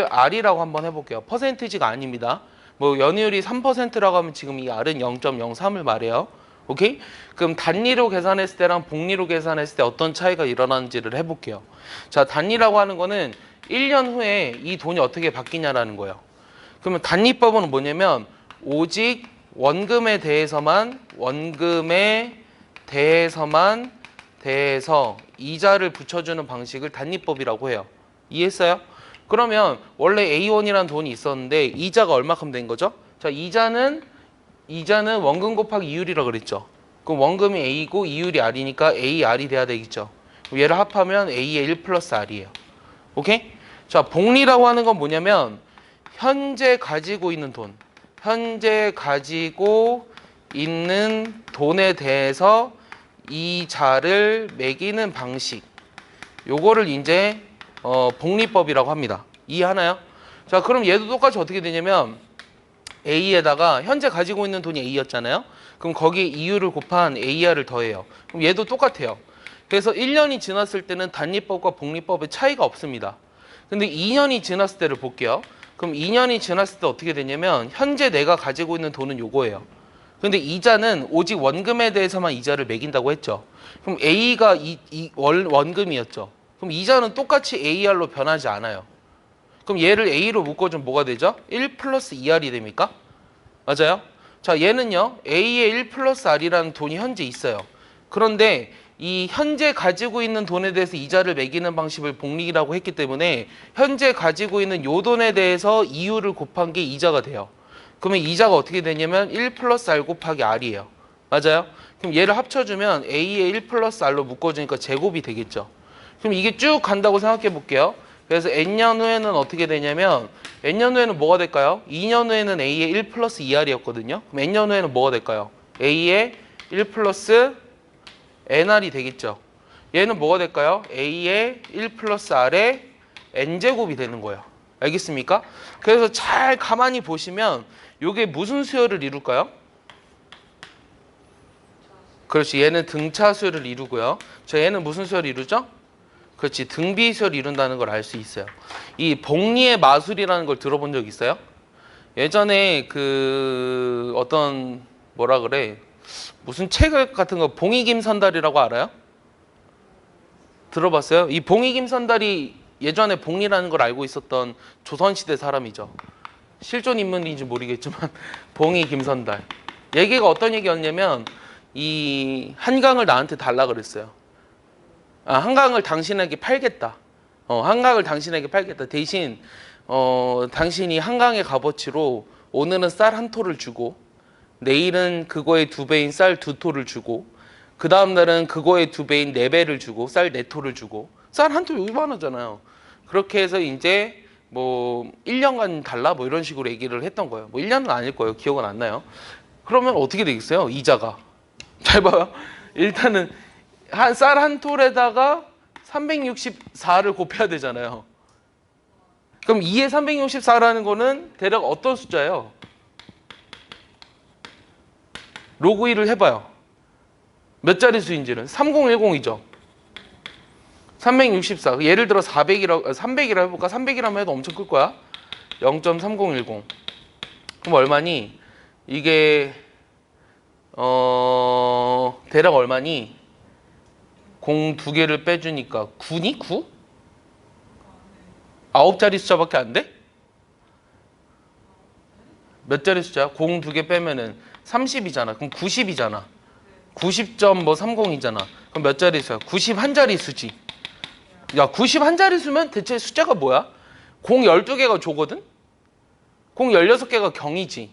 R이라고 한번 해볼게요. 퍼센티지가 아닙니다. 뭐 연이율이 3%라고 하면 지금 이 R은 0.03을 말해요. 오케이? 그럼 단리로 계산했을 때랑 복리로 계산했을 때 어떤 차이가 일어나는지를 해볼게요. 자, 단리라고 하는 거는 1년 후에 이 돈이 어떻게 바뀌냐라는 거예요. 그러면 단리법은 뭐냐면 오직 원금에 대해서만 대해서 이자를 붙여주는 방식을 단리법이라고 해요. 이해했어요? 그러면 원래 A1이라는 돈이 있었는데 이자가 얼마큼 된 거죠? 자, 이자는 원금 곱하기 이율이라고 그랬죠. 그럼 원금이 A고 이율이 R이니까 AR이 돼야 되겠죠. 그럼 얘를 합하면 A의 1 플러스 R이에요. 오케이? 자, 복리라고 하는 건 뭐냐면 현재 가지고 있는 돈, 현재 가지고 있는 돈에 대해서 이자를 매기는 방식, 요거를 이제 복리법이라고 합니다. 이해하나요? 자, 그럼 얘도 똑같이 어떻게 되냐면 A에다가 현재 가지고 있는 돈이 A였잖아요. 그럼 거기에 이율을 곱한 AR을 더해요. 그럼 얘도 똑같아요. 그래서 1년이 지났을 때는 단리법과 복리법의 차이가 없습니다. 근데 2년이 지났을 때를 볼게요. 그럼 2년이 지났을 때 어떻게 되냐면 현재 내가 가지고 있는 돈은 요거예요. 근데 이자는 오직 원금에 대해서만 이자를 매긴다고 했죠. 그럼 A가 원금이었죠. 그럼 이자는 똑같이 AR로 변하지 않아요. 그럼 얘를 A로 묶어주면 뭐가 되죠? 1 플러스 2R이 됩니까? 맞아요? 자, 얘는요. A의 1 플러스 R이라는 돈이 현재 있어요. 그런데 이 현재 가지고 있는 돈에 대해서 이자를 매기는 방식을 복리라고 했기 때문에 현재 가지고 있는 요 돈에 대해서 이율을 곱한 게 이자가 돼요. 그러면 이자가 어떻게 되냐면 1 플러스 R 곱하기 R이에요. 맞아요? 그럼 얘를 합쳐주면 A의 1 플러스 R로 묶어주니까 제곱이 되겠죠. 그럼 이게 쭉 간다고 생각해 볼게요. 그래서 N년 후에는 어떻게 되냐면 N년 후에는 뭐가 될까요? 2년 후에는 A의 1 플러스 2R이었거든요. 그럼 N년 후에는 뭐가 될까요? A의 1 플러스 NR이 되겠죠. 얘는 뭐가 될까요? A의 1 플러스 R의 N제곱이 되는 거예요. 알겠습니까? 그래서 잘 가만히 보시면 이게 무슨 수열을 이룰까요? 그렇지. 얘는 등차 수열을 이루고요. 자, 얘는 무슨 수열을 이루죠? 그렇지. 등비 수열을 이룬다는 걸 알 수 있어요. 이 복리의 마술이라는 걸 들어본 적 있어요? 예전에 그 어떤 뭐라 그래? 무슨 책 같은 거 봉이김선달이라고 알아요? 들어봤어요? 이 봉이김선달이 예전에 복리라는 걸 알고 있었던 조선시대 사람이죠. 실존 인물인지 모르겠지만 봉이김선달. 얘기가 어떤 얘기였냐면 이 한강을 나한테 달라 그랬어요. 한강을 당신에게 팔겠다. 한강을 당신에게 팔겠다. 대신 당신이 한강의 값어치로 오늘은 쌀 한 토를 주고 내일은 그거의 2배인 쌀 2토를 주고 그 다음 날은 그거의 2배인 4배를 주고 쌀 4토를 주고 쌀 한 토 요만하잖아요. 그렇게 해서 이제 뭐 1년간 달라 뭐 이런 식으로 얘기를 했던 거예요. 뭐 1년은 아닐 거예요. 기억은 안 나요. 그러면 어떻게 되겠어요? 이자가. 잘 봐요. 일단은 쌀 한 톨에다가 364를 곱해야 되잖아요. 그럼 2에 364라는 거는 대략 어떤 숫자예요? 로그 1을 해봐요. 몇 자리 수인지는 3010이죠. 364. 예를 들어 300이라 해볼까? 300이라면 해도 엄청 클 거야. 0.3010. 그럼 얼마니? 이게 대략 얼마니? 0 2개를 빼주니까 9니? 9? 9자리 숫자밖에 안 돼? 몇 자리 숫자야? 0 2개 빼면은 30이잖아. 그럼 90이잖아. 90.30이잖아. 그럼 몇 자리 수야? 91자리 수지. 야, 91자리 수면 대체 숫자가 뭐야? 0 12개가 조거든? 0 16개가 경이지.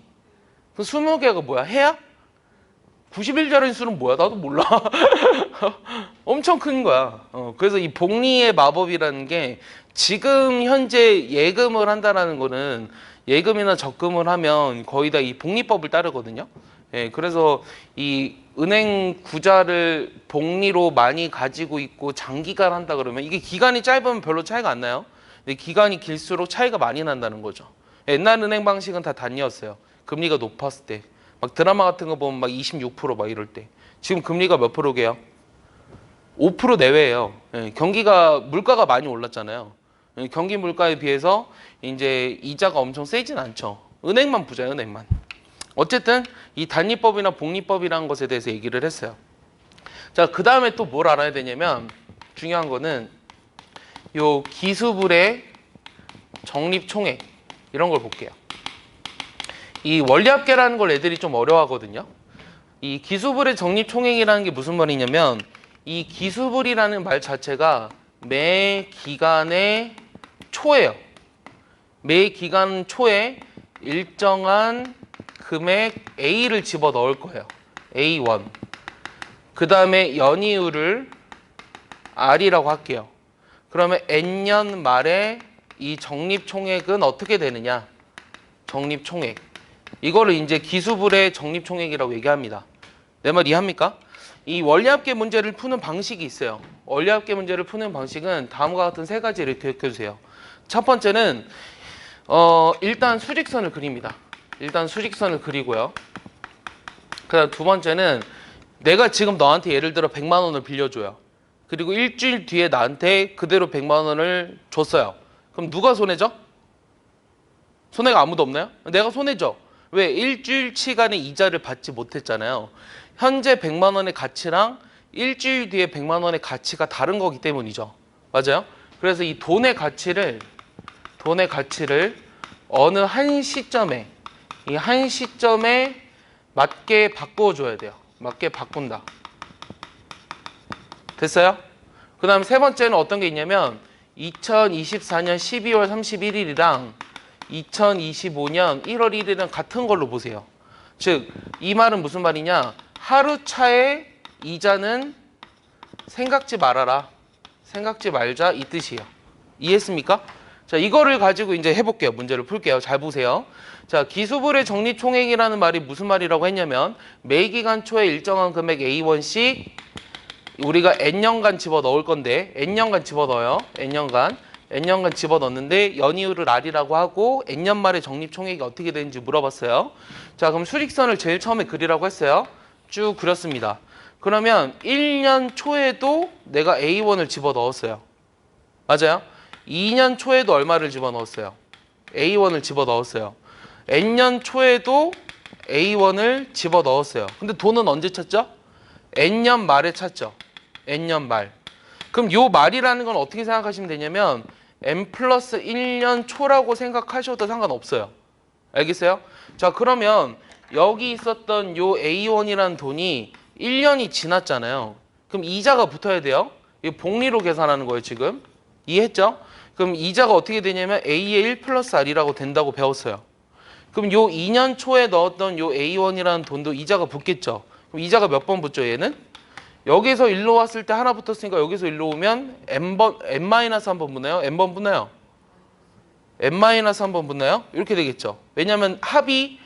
그 20개가 뭐야? 해야? 91자리 수는 뭐야? 나도 몰라. 엄청 큰 거야. 그래서 이 복리의 마법이라는 게 지금 현재 예금을 한다는 거는 예금이나 적금을 하면 거의 다 이 복리법을 따르거든요. 예, 그래서 이 은행 구자를 복리로 많이 가지고 있고 장기간 한다 그러면 이게 기간이 짧으면 별로 차이가 안 나요. 근데 기간이 길수록 차이가 많이 난다는 거죠. 옛날 은행 방식은 다 단위였어요. 금리가 높았을 때. 막 드라마 같은 거 보면 막 26% 이럴 때. 지금 금리가 몇 프로게요? 5% 내외예요. 예, 경기가 물가가 많이 올랐잖아요. 예, 경기 물가에 비해서 이제 이자가 엄청 세진 않죠. 은행만 부자예요, 은행만. 어쨌든 이 단리법이나 복리법이라는 것에 대해서 얘기를 했어요. 자, 그 다음에 또 뭘 알아야 되냐면 중요한 거는 요 기수불의 적립총액 이런 걸 볼게요. 이 원리합계라는 걸 애들이 좀 어려워하거든요. 이 기수불의 적립총액이라는 게 무슨 말이냐면 이 기수불이라는 말 자체가 매 기간의 초예요. 매 기간 초에 일정한 금액 A를 집어 넣을 거예요. A1. 그 다음에 연이율을 R이라고 할게요. 그러면 N년 말에 이 적립총액은 어떻게 되느냐? 적립총액. 이거를 이제 기수불의 적립총액이라고 얘기합니다. 내 말 이해합니까? 이 원리합계 문제를 푸는 방식이 있어요. 원리합계 문제를 푸는 방식은 다음과 같은 세 가지를 기억해 주세요. 첫 번째는 일단 수직선을 그립니다. 일단 수직선을 그리고요. 그다음 두 번째는 내가 지금 너한테 예를 들어 100만 원을 빌려줘요. 그리고 일주일 뒤에 나한테 그대로 100만 원을 줬어요. 그럼 누가 손해죠? 손해가 아무도 없나요? 내가 손해죠. 왜? 일주일치간의 이자를 받지 못했잖아요. 현재 100만 원의 가치랑 일주일 뒤에 100만 원의 가치가 다른 거기 때문이죠. 맞아요? 그래서 이 돈의 가치를 어느 한 시점에 이 한 시점에 맞게 바꾸어 줘야 돼요. 맞게 바꾼다. 됐어요? 그 다음 세 번째는 어떤 게 있냐면 2024년 12월 31일이랑 2025년 1월 1일은 같은 걸로 보세요. 즉, 이 말은 무슨 말이냐? 하루 차에 이자는 생각지 말아라. 생각지 말자 이 뜻이에요. 이해했습니까? 자, 이거를 가지고 이제 해볼게요. 문제를 풀게요. 잘 보세요. 자, 기수불의 적립총액이라는 말이 무슨 말이라고 했냐면 매기간 초에 일정한 금액 A1씩 우리가 N년간 집어넣을 건데 N년간 집어넣어요. N년간 집어넣는데 연이율을 R이라고 하고 N년 말에 적립총액이 어떻게 되는지 물어봤어요. 자, 그럼 수직선을 제일 처음에 그리라고 했어요. 쭉 그렸습니다. 그러면 1년 초에도 내가 A1을 집어넣었어요. 맞아요? 2년 초에도 얼마를 집어넣었어요? A1을 집어넣었어요. N년 초에도 A1을 집어넣었어요. 근데 돈은 언제 찾죠? N년 말에 찾죠. N년 말. 그럼 요 말이라는 건 어떻게 생각하시면 되냐면 N 플러스 1년 초라고 생각하셔도 상관없어요. 알겠어요? 자, 그러면 여기 있었던 요 A1이라는 돈이 1년이 지났잖아요. 그럼 이자가 붙어야 돼요. 이거 복리로 계산하는 거예요, 지금. 이해했죠? 그럼 이자가 어떻게 되냐면 A의 1 플러스 R이라고 된다고 배웠어요. 그럼 요 2년 초에 넣었던 요 A1이라는 돈도 이자가 붙겠죠. 그럼 이자가 몇 번 붙죠, 얘는? 여기서 일로 왔을 때 하나 붙었으니까 여기서 일로 오면 N-1번 붙나요? N번 붙나요? N-1번 붙나요? 이렇게 되겠죠. 왜냐면 합이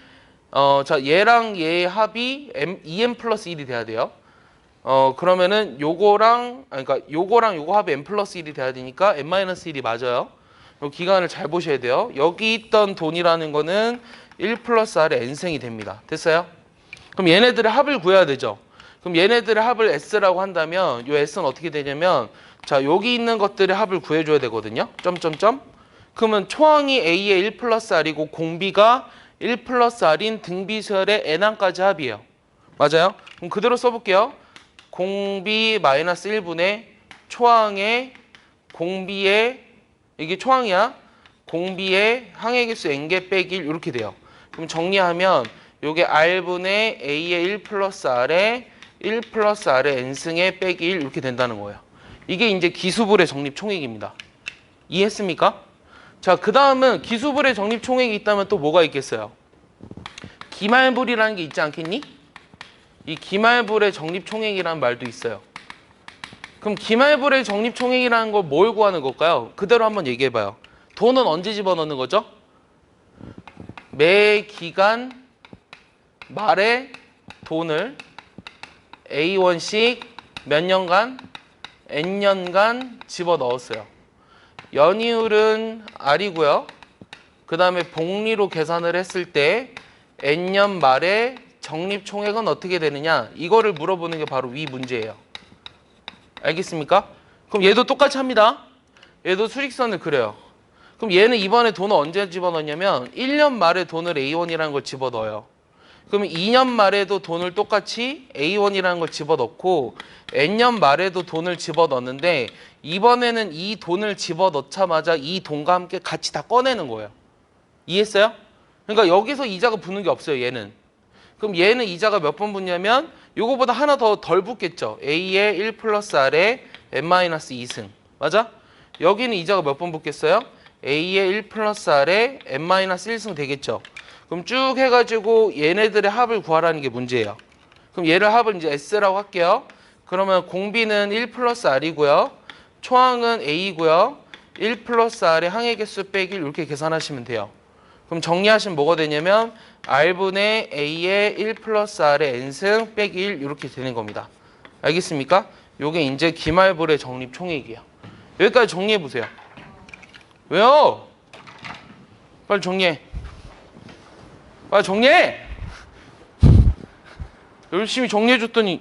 자, 얘랑 얘의 합이 2n 플러스 1이 돼야 돼요. 그러면은 요거랑 요거 합이 n 플러스 1이 돼야 되니까 n-1이 맞아요. 요 기간을 잘 보셔야 돼요. 여기 있던 돈이라는 거는 1 플러스 R의 n승이 됩니다. 됐어요? 그럼 얘네들의 합을 구해야 되죠. 그럼 얘네들의 합을 S라고 한다면 요 S는 어떻게 되냐면 자, 여기 있는 것들의 합을 구해줘야 되거든요. 점점점. 그러면 초항이 A의 1 플러스 R이고 공비가 1 플러스 R인 등비설의 n항까지 합이에요. 맞아요? 그럼 그대로 써볼게요. 공비 마이너스 1분의 초항의 공비의 이게 초항이야. 공비의 항의 개수 n개 빼기 1 이렇게 돼요. 그럼 정리하면 요게 R분의 A의 1 플러스 R의 1 플러스 R의 n승의 빼기 1 이렇게 된다는 거예요. 이게 이제 기수불의 적립총액입니다. 이해했습니까? 자, 그 다음은 기수불의 적립총액이 있다면 또 뭐가 있겠어요? 기말불이라는 게 있지 않겠니? 이 기말불의 적립총액이라는 말도 있어요. 그럼 기말불의 적립총액이라는 걸 뭘 구하는 걸까요? 그대로 한번 얘기해봐요. 돈은 언제 집어넣는 거죠? 매 기간 말에 돈을 A1씩 몇 년간? N년간 집어넣었어요. 연이율은 R이고요. 그 다음에 복리로 계산을 했을 때 N년 말에 적립총액은 어떻게 되느냐? 이거를 물어보는 게 바로 위 문제예요. 알겠습니까? 그럼 얘도 똑같이 합니다. 얘도 수직선을 그려요. 그럼 얘는 이번에 돈을 언제 집어넣냐면 1년 말에 돈을 A1이라는 걸 집어넣어요. 그러면 2년 말에도 돈을 똑같이 A1이라는 걸 집어넣고 N년 말에도 돈을 집어넣는데 이번에는 이 돈을 집어넣자마자 이 돈과 함께 같이 다 꺼내는 거예요. 이해했어요? 그러니까 여기서 이자가 붙는 게 없어요, 얘는. 그럼 얘는 이자가 몇 번 붙냐면 요거보다 하나 더 덜 붙겠죠. A의 1 플러스 R의 n-2승. 맞아? 여기는 이자가 몇 번 붙겠어요? A의 1 플러스 R의 n-1승 되겠죠. 그럼 쭉 해가지고 얘네들의 합을 구하라는 게 문제예요. 그럼 얘를 합을 이제 S라고 할게요. 그러면 공비는 1 플러스 R이고요. 초항은 A고요. 1 플러스 R의 항의 개수 빼기 1 이렇게 계산하시면 돼요. 그럼 정리하시면 뭐가 되냐면 R분의 A의 1 플러스 R의 N승 빼기 1 이렇게 되는 겁니다. 알겠습니까? 요게 이제 기말불의 정립 총액이에요. 여기까지 정리해 보세요. 왜요? 빨리 정리해. 빨리 정리해! 열심히 정리해 줬더니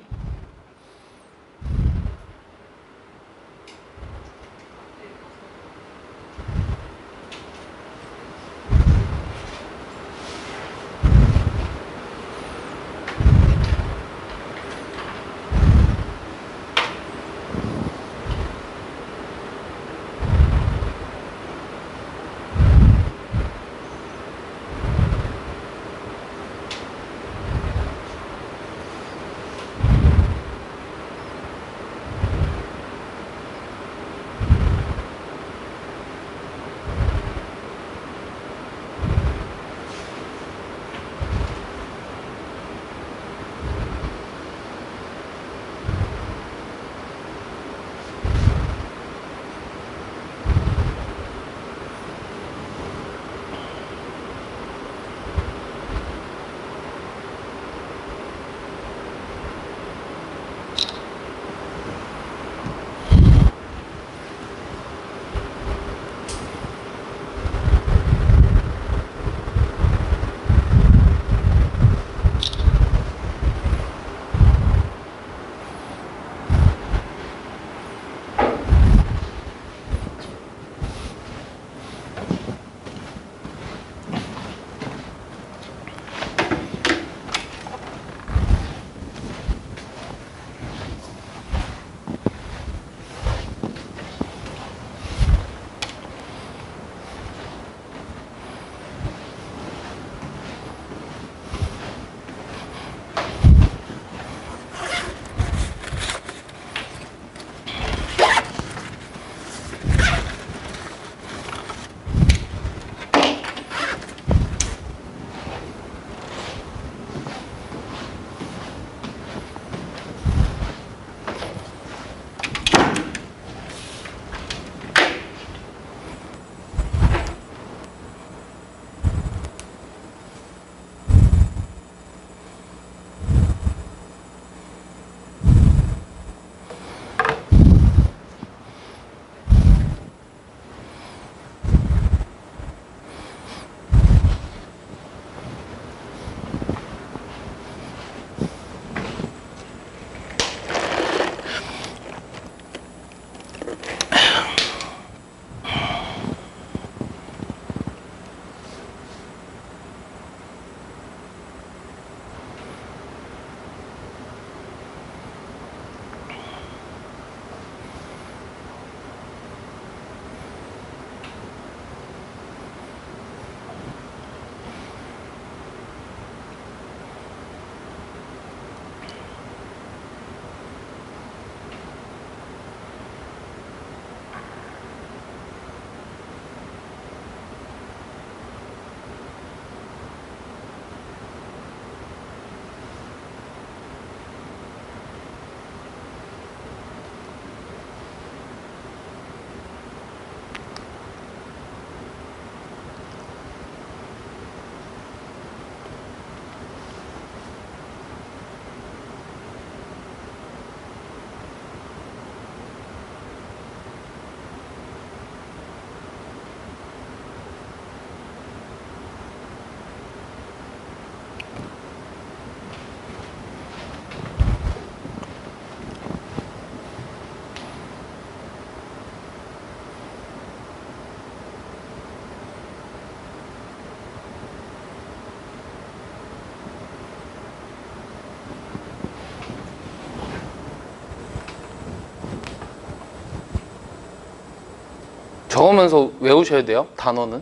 적으면서 외우셔야 돼요. 단어는.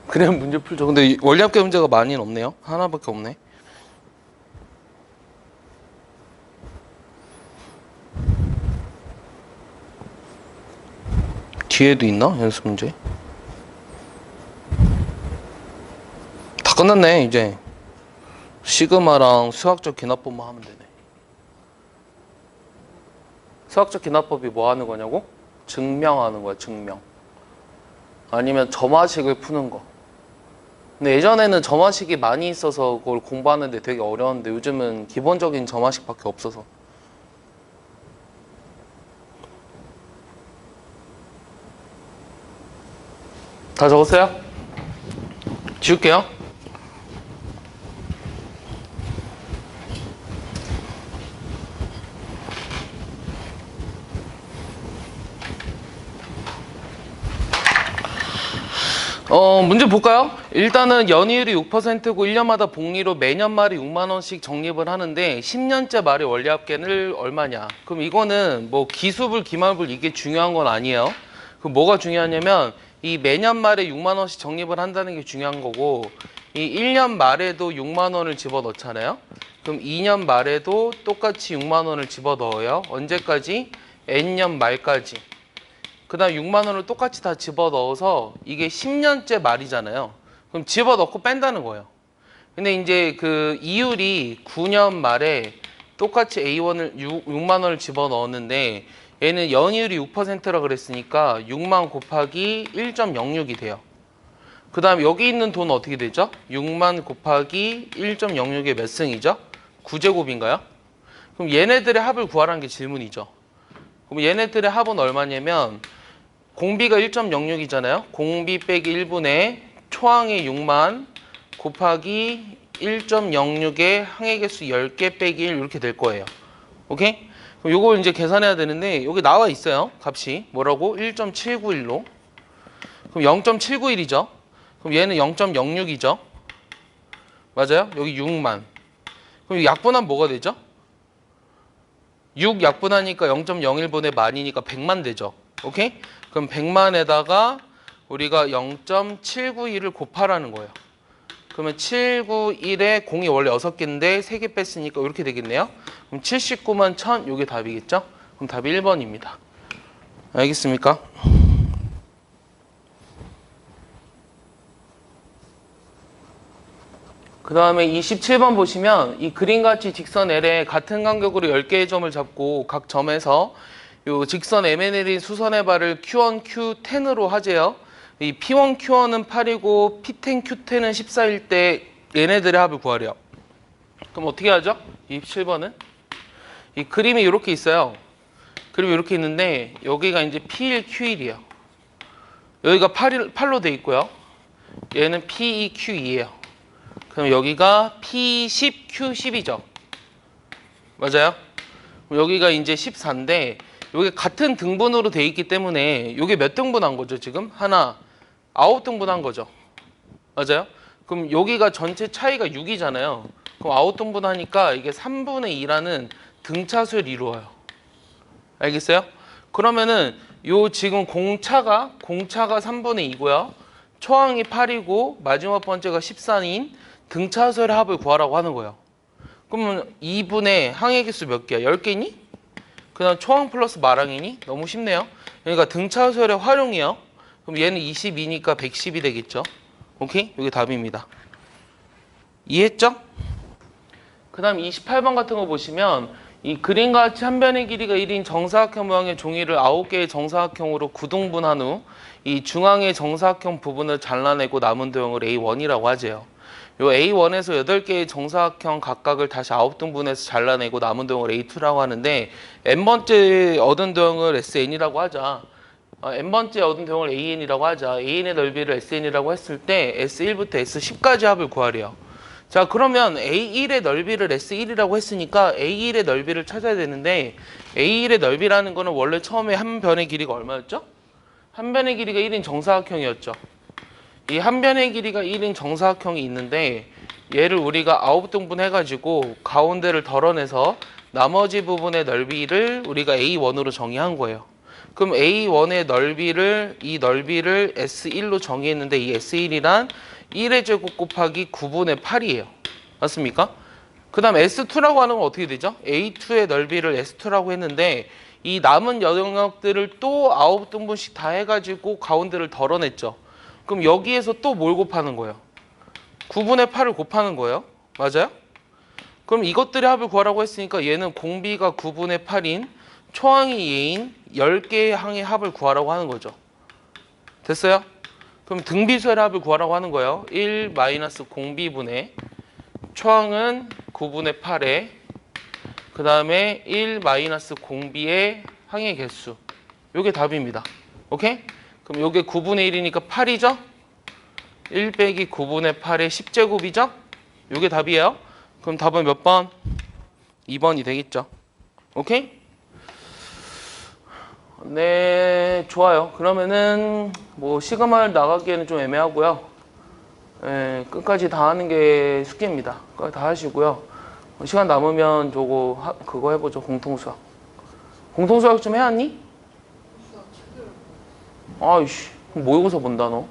그래야 문제 풀죠. 근데 원리합계 문제가 많이는 없네요. 하나밖에 없네. 뒤에도 있나? 연습 문제. 다 끝났네 이제. 시그마랑 수학적 기납법만 하면 되네. 수학적 기납법이 뭐 하는 거냐고? 증명하는 거야, 증명. 아니면 점화식을 푸는 거. 근데 예전에는 점화식이 많이 있어서 그걸 공부하는데 되게 어려웠는데 요즘은 기본적인 점화식밖에 없어서. 다 적었어요? 지울게요. 문제 볼까요? 일단은 연이율이 6%고 1년마다 복리로 매년 말에 6만 원씩 적립을 하는데 10년째 말의 원리합계는 얼마냐? 그럼 이거는 뭐 기수불, 기말불 이게 중요한 건 아니에요. 그럼 뭐가 중요하냐면 이 매년 말에 6만 원씩 적립을 한다는 게 중요한 거고 이 1년 말에도 6만 원을 집어넣잖아요. 그럼 2년 말에도 똑같이 6만 원을 집어넣어요. 언제까지? N년 말까지. 그 다음 6만 원을 똑같이 다 집어넣어서 이게 10년째 말이잖아요. 그럼 집어넣고 뺀다는 거예요. 근데 이제 그 이율이 9년 말에 똑같이 A1을 6만 원을 집어넣었는데 얘는 연이율이 6%라 그랬으니까 6만 곱하기 1.06이 돼요. 그 다음 여기 있는 돈 어떻게 되죠? 6만 곱하기 1.06의 몇 승이죠? 9제곱인가요? 그럼 얘네들의 합을 구하라는 게 질문이죠. 그럼 얘네들의 합은 얼마냐면 공비가 1.06이잖아요. 공비 빼기 1분의 초항의 6만 곱하기 1.06의 항의 개수 10개 빼기 1 이렇게 될 거예요. 오케이? 그럼 요걸 이제 계산해야 되는데 여기 나와 있어요. 값이 뭐라고? 1.791로. 그럼 0.791이죠. 그럼 얘는 0.06이죠. 맞아요? 여기 6만. 그럼 약분하면 뭐가 되죠? 6 약분하니까 0.01분의 만이니까 100만 되죠. 오케이? 그럼 100만에다가 우리가 0.791을 곱하라는 거예요. 그러면 791에 공이 원래 6개인데 3개 뺐으니까 이렇게 되겠네요. 그럼 79만 1000 이게 답이겠죠? 그럼 답이 1번입니다. 알겠습니까? 그 다음에 27번 보시면 이 그림같이 직선 L에 같은 간격으로 10개의 점을 잡고 각 점에서 요 직선 MNL인 수선의 발을 Q1, Q10으로 하재요. 이 P1, Q1은 8이고 P10, Q10은 14일 때 얘네들의 합을 구하래요. 그럼 어떻게 하죠? 27번은? 이 그림이 이렇게 있어요. 그림이 이렇게 있는데 여기가 이제 P1, Q1이에요. 여기가 8로 돼 있고요. 얘는 P2, Q2예요. 그럼 여기가 P10, Q10이죠. 맞아요? 여기가 이제 14인데 여기 같은 등분으로 돼 있기 때문에 이게 몇 등분한 거죠 지금? 하나 9등분한 거죠. 맞아요? 그럼 여기가 전체 차이가 6이잖아요. 그럼 9등분하니까 이게 3분의 2라는 등차수를 이루어요. 알겠어요? 그러면은 요 지금 공차가 3분의 2고요. 초항이 8이고 마지막 번째가 14인 등차수의 합을 구하라고 하는 거예요. 그러면 2분의 항의 개수 몇 개야? 10개니? 그 다음 초항 플러스 마랑이니? 너무 쉽네요. 그러니까 등차수열의 활용이요. 그럼 얘는 22니까 110이 되겠죠. 오케이? 이게 답입니다. 이해했죠? 그 다음 28번 같은 거 보시면 이 그림과 같이 한 변의 길이가 1인 정사각형 모양의 종이를 9개의 정사각형으로 9등분한 후 이 중앙의 정사각형 부분을 잘라내고 남은 도형을 A1이라고 하재요. 요 A1에서 8개의 정사각형 각각을 다시 9등분해서 잘라내고 남은 도형을 A2라고 하는데 n번째 얻은 도형을 SN이라고 하자. n번째 얻은 도형을 AN이라고 하자. AN의 넓이를 SN이라고 했을 때 S1부터 S10까지 합을 구하래요. 자, 그러면 A1의 넓이를 S1이라고 했으니까 A1의 넓이를 찾아야 되는데 A1의 넓이라는 거는 원래 처음에 한 변의 길이가 얼마였죠? 한 변의 길이가 1인 정사각형이었죠. 이 한 변의 길이가 1인 정사각형이 있는데 얘를 우리가 9등분 해가지고 가운데를 덜어내서 나머지 부분의 넓이를 우리가 A1으로 정의한 거예요. 그럼 A1의 넓이를 이 넓이를 S1로 정의했는데 이 S1이란 1의 제곱 곱하기 9분의 8이에요. 맞습니까? 그 다음 S2라고 하는 건 어떻게 되죠? A2의 넓이를 S2라고 했는데 이 남은 영역들을 또 9등분씩 다 해가지고 가운데를 덜어냈죠. 그럼 여기에서 또 뭘 곱하는 거예요? 9분의 8을 곱하는 거예요. 맞아요? 그럼 이것들의 합을 구하라고 했으니까 얘는 공비가 9분의 8인 초항이 얘인 10개의 항의 합을 구하라고 하는 거죠. 됐어요? 그럼 등비수열의 합을 구하라고 하는 거예요. 1 마이너스 공비분의 초항은 9분의 8에 그 다음에 1 마이너스 공비의 항의 개수. 요게 답입니다. 오케이? 그럼 요게 9분의 1이니까 8이죠? 1 빼기 9분의 8의 10제곱이죠? 요게 답이에요. 그럼 답은 몇 번? 2번이 되겠죠. 오케이? 네, 좋아요. 그러면은 뭐 시그마를 나가기에는 좀 애매하고요. 예, 끝까지 다 하는 게 숙제입니다. 끝까지 다 하시고요. 시간 남으면 저거 그거 해보죠. 공통수학. 공통수학 좀 해왔니? 아이씨, 모의고사 본다 너.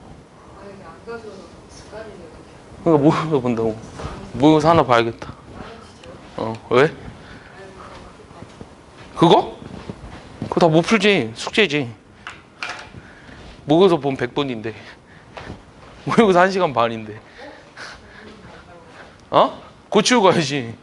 그러니까 모의고사 본다고. 모의고사 하나 봐야겠다. 왜? 그거? 그거 다 못 풀지. 숙제지. 모의고사 보면 100번인데. 모의고사 1시간 반인데. 고치고 가야지.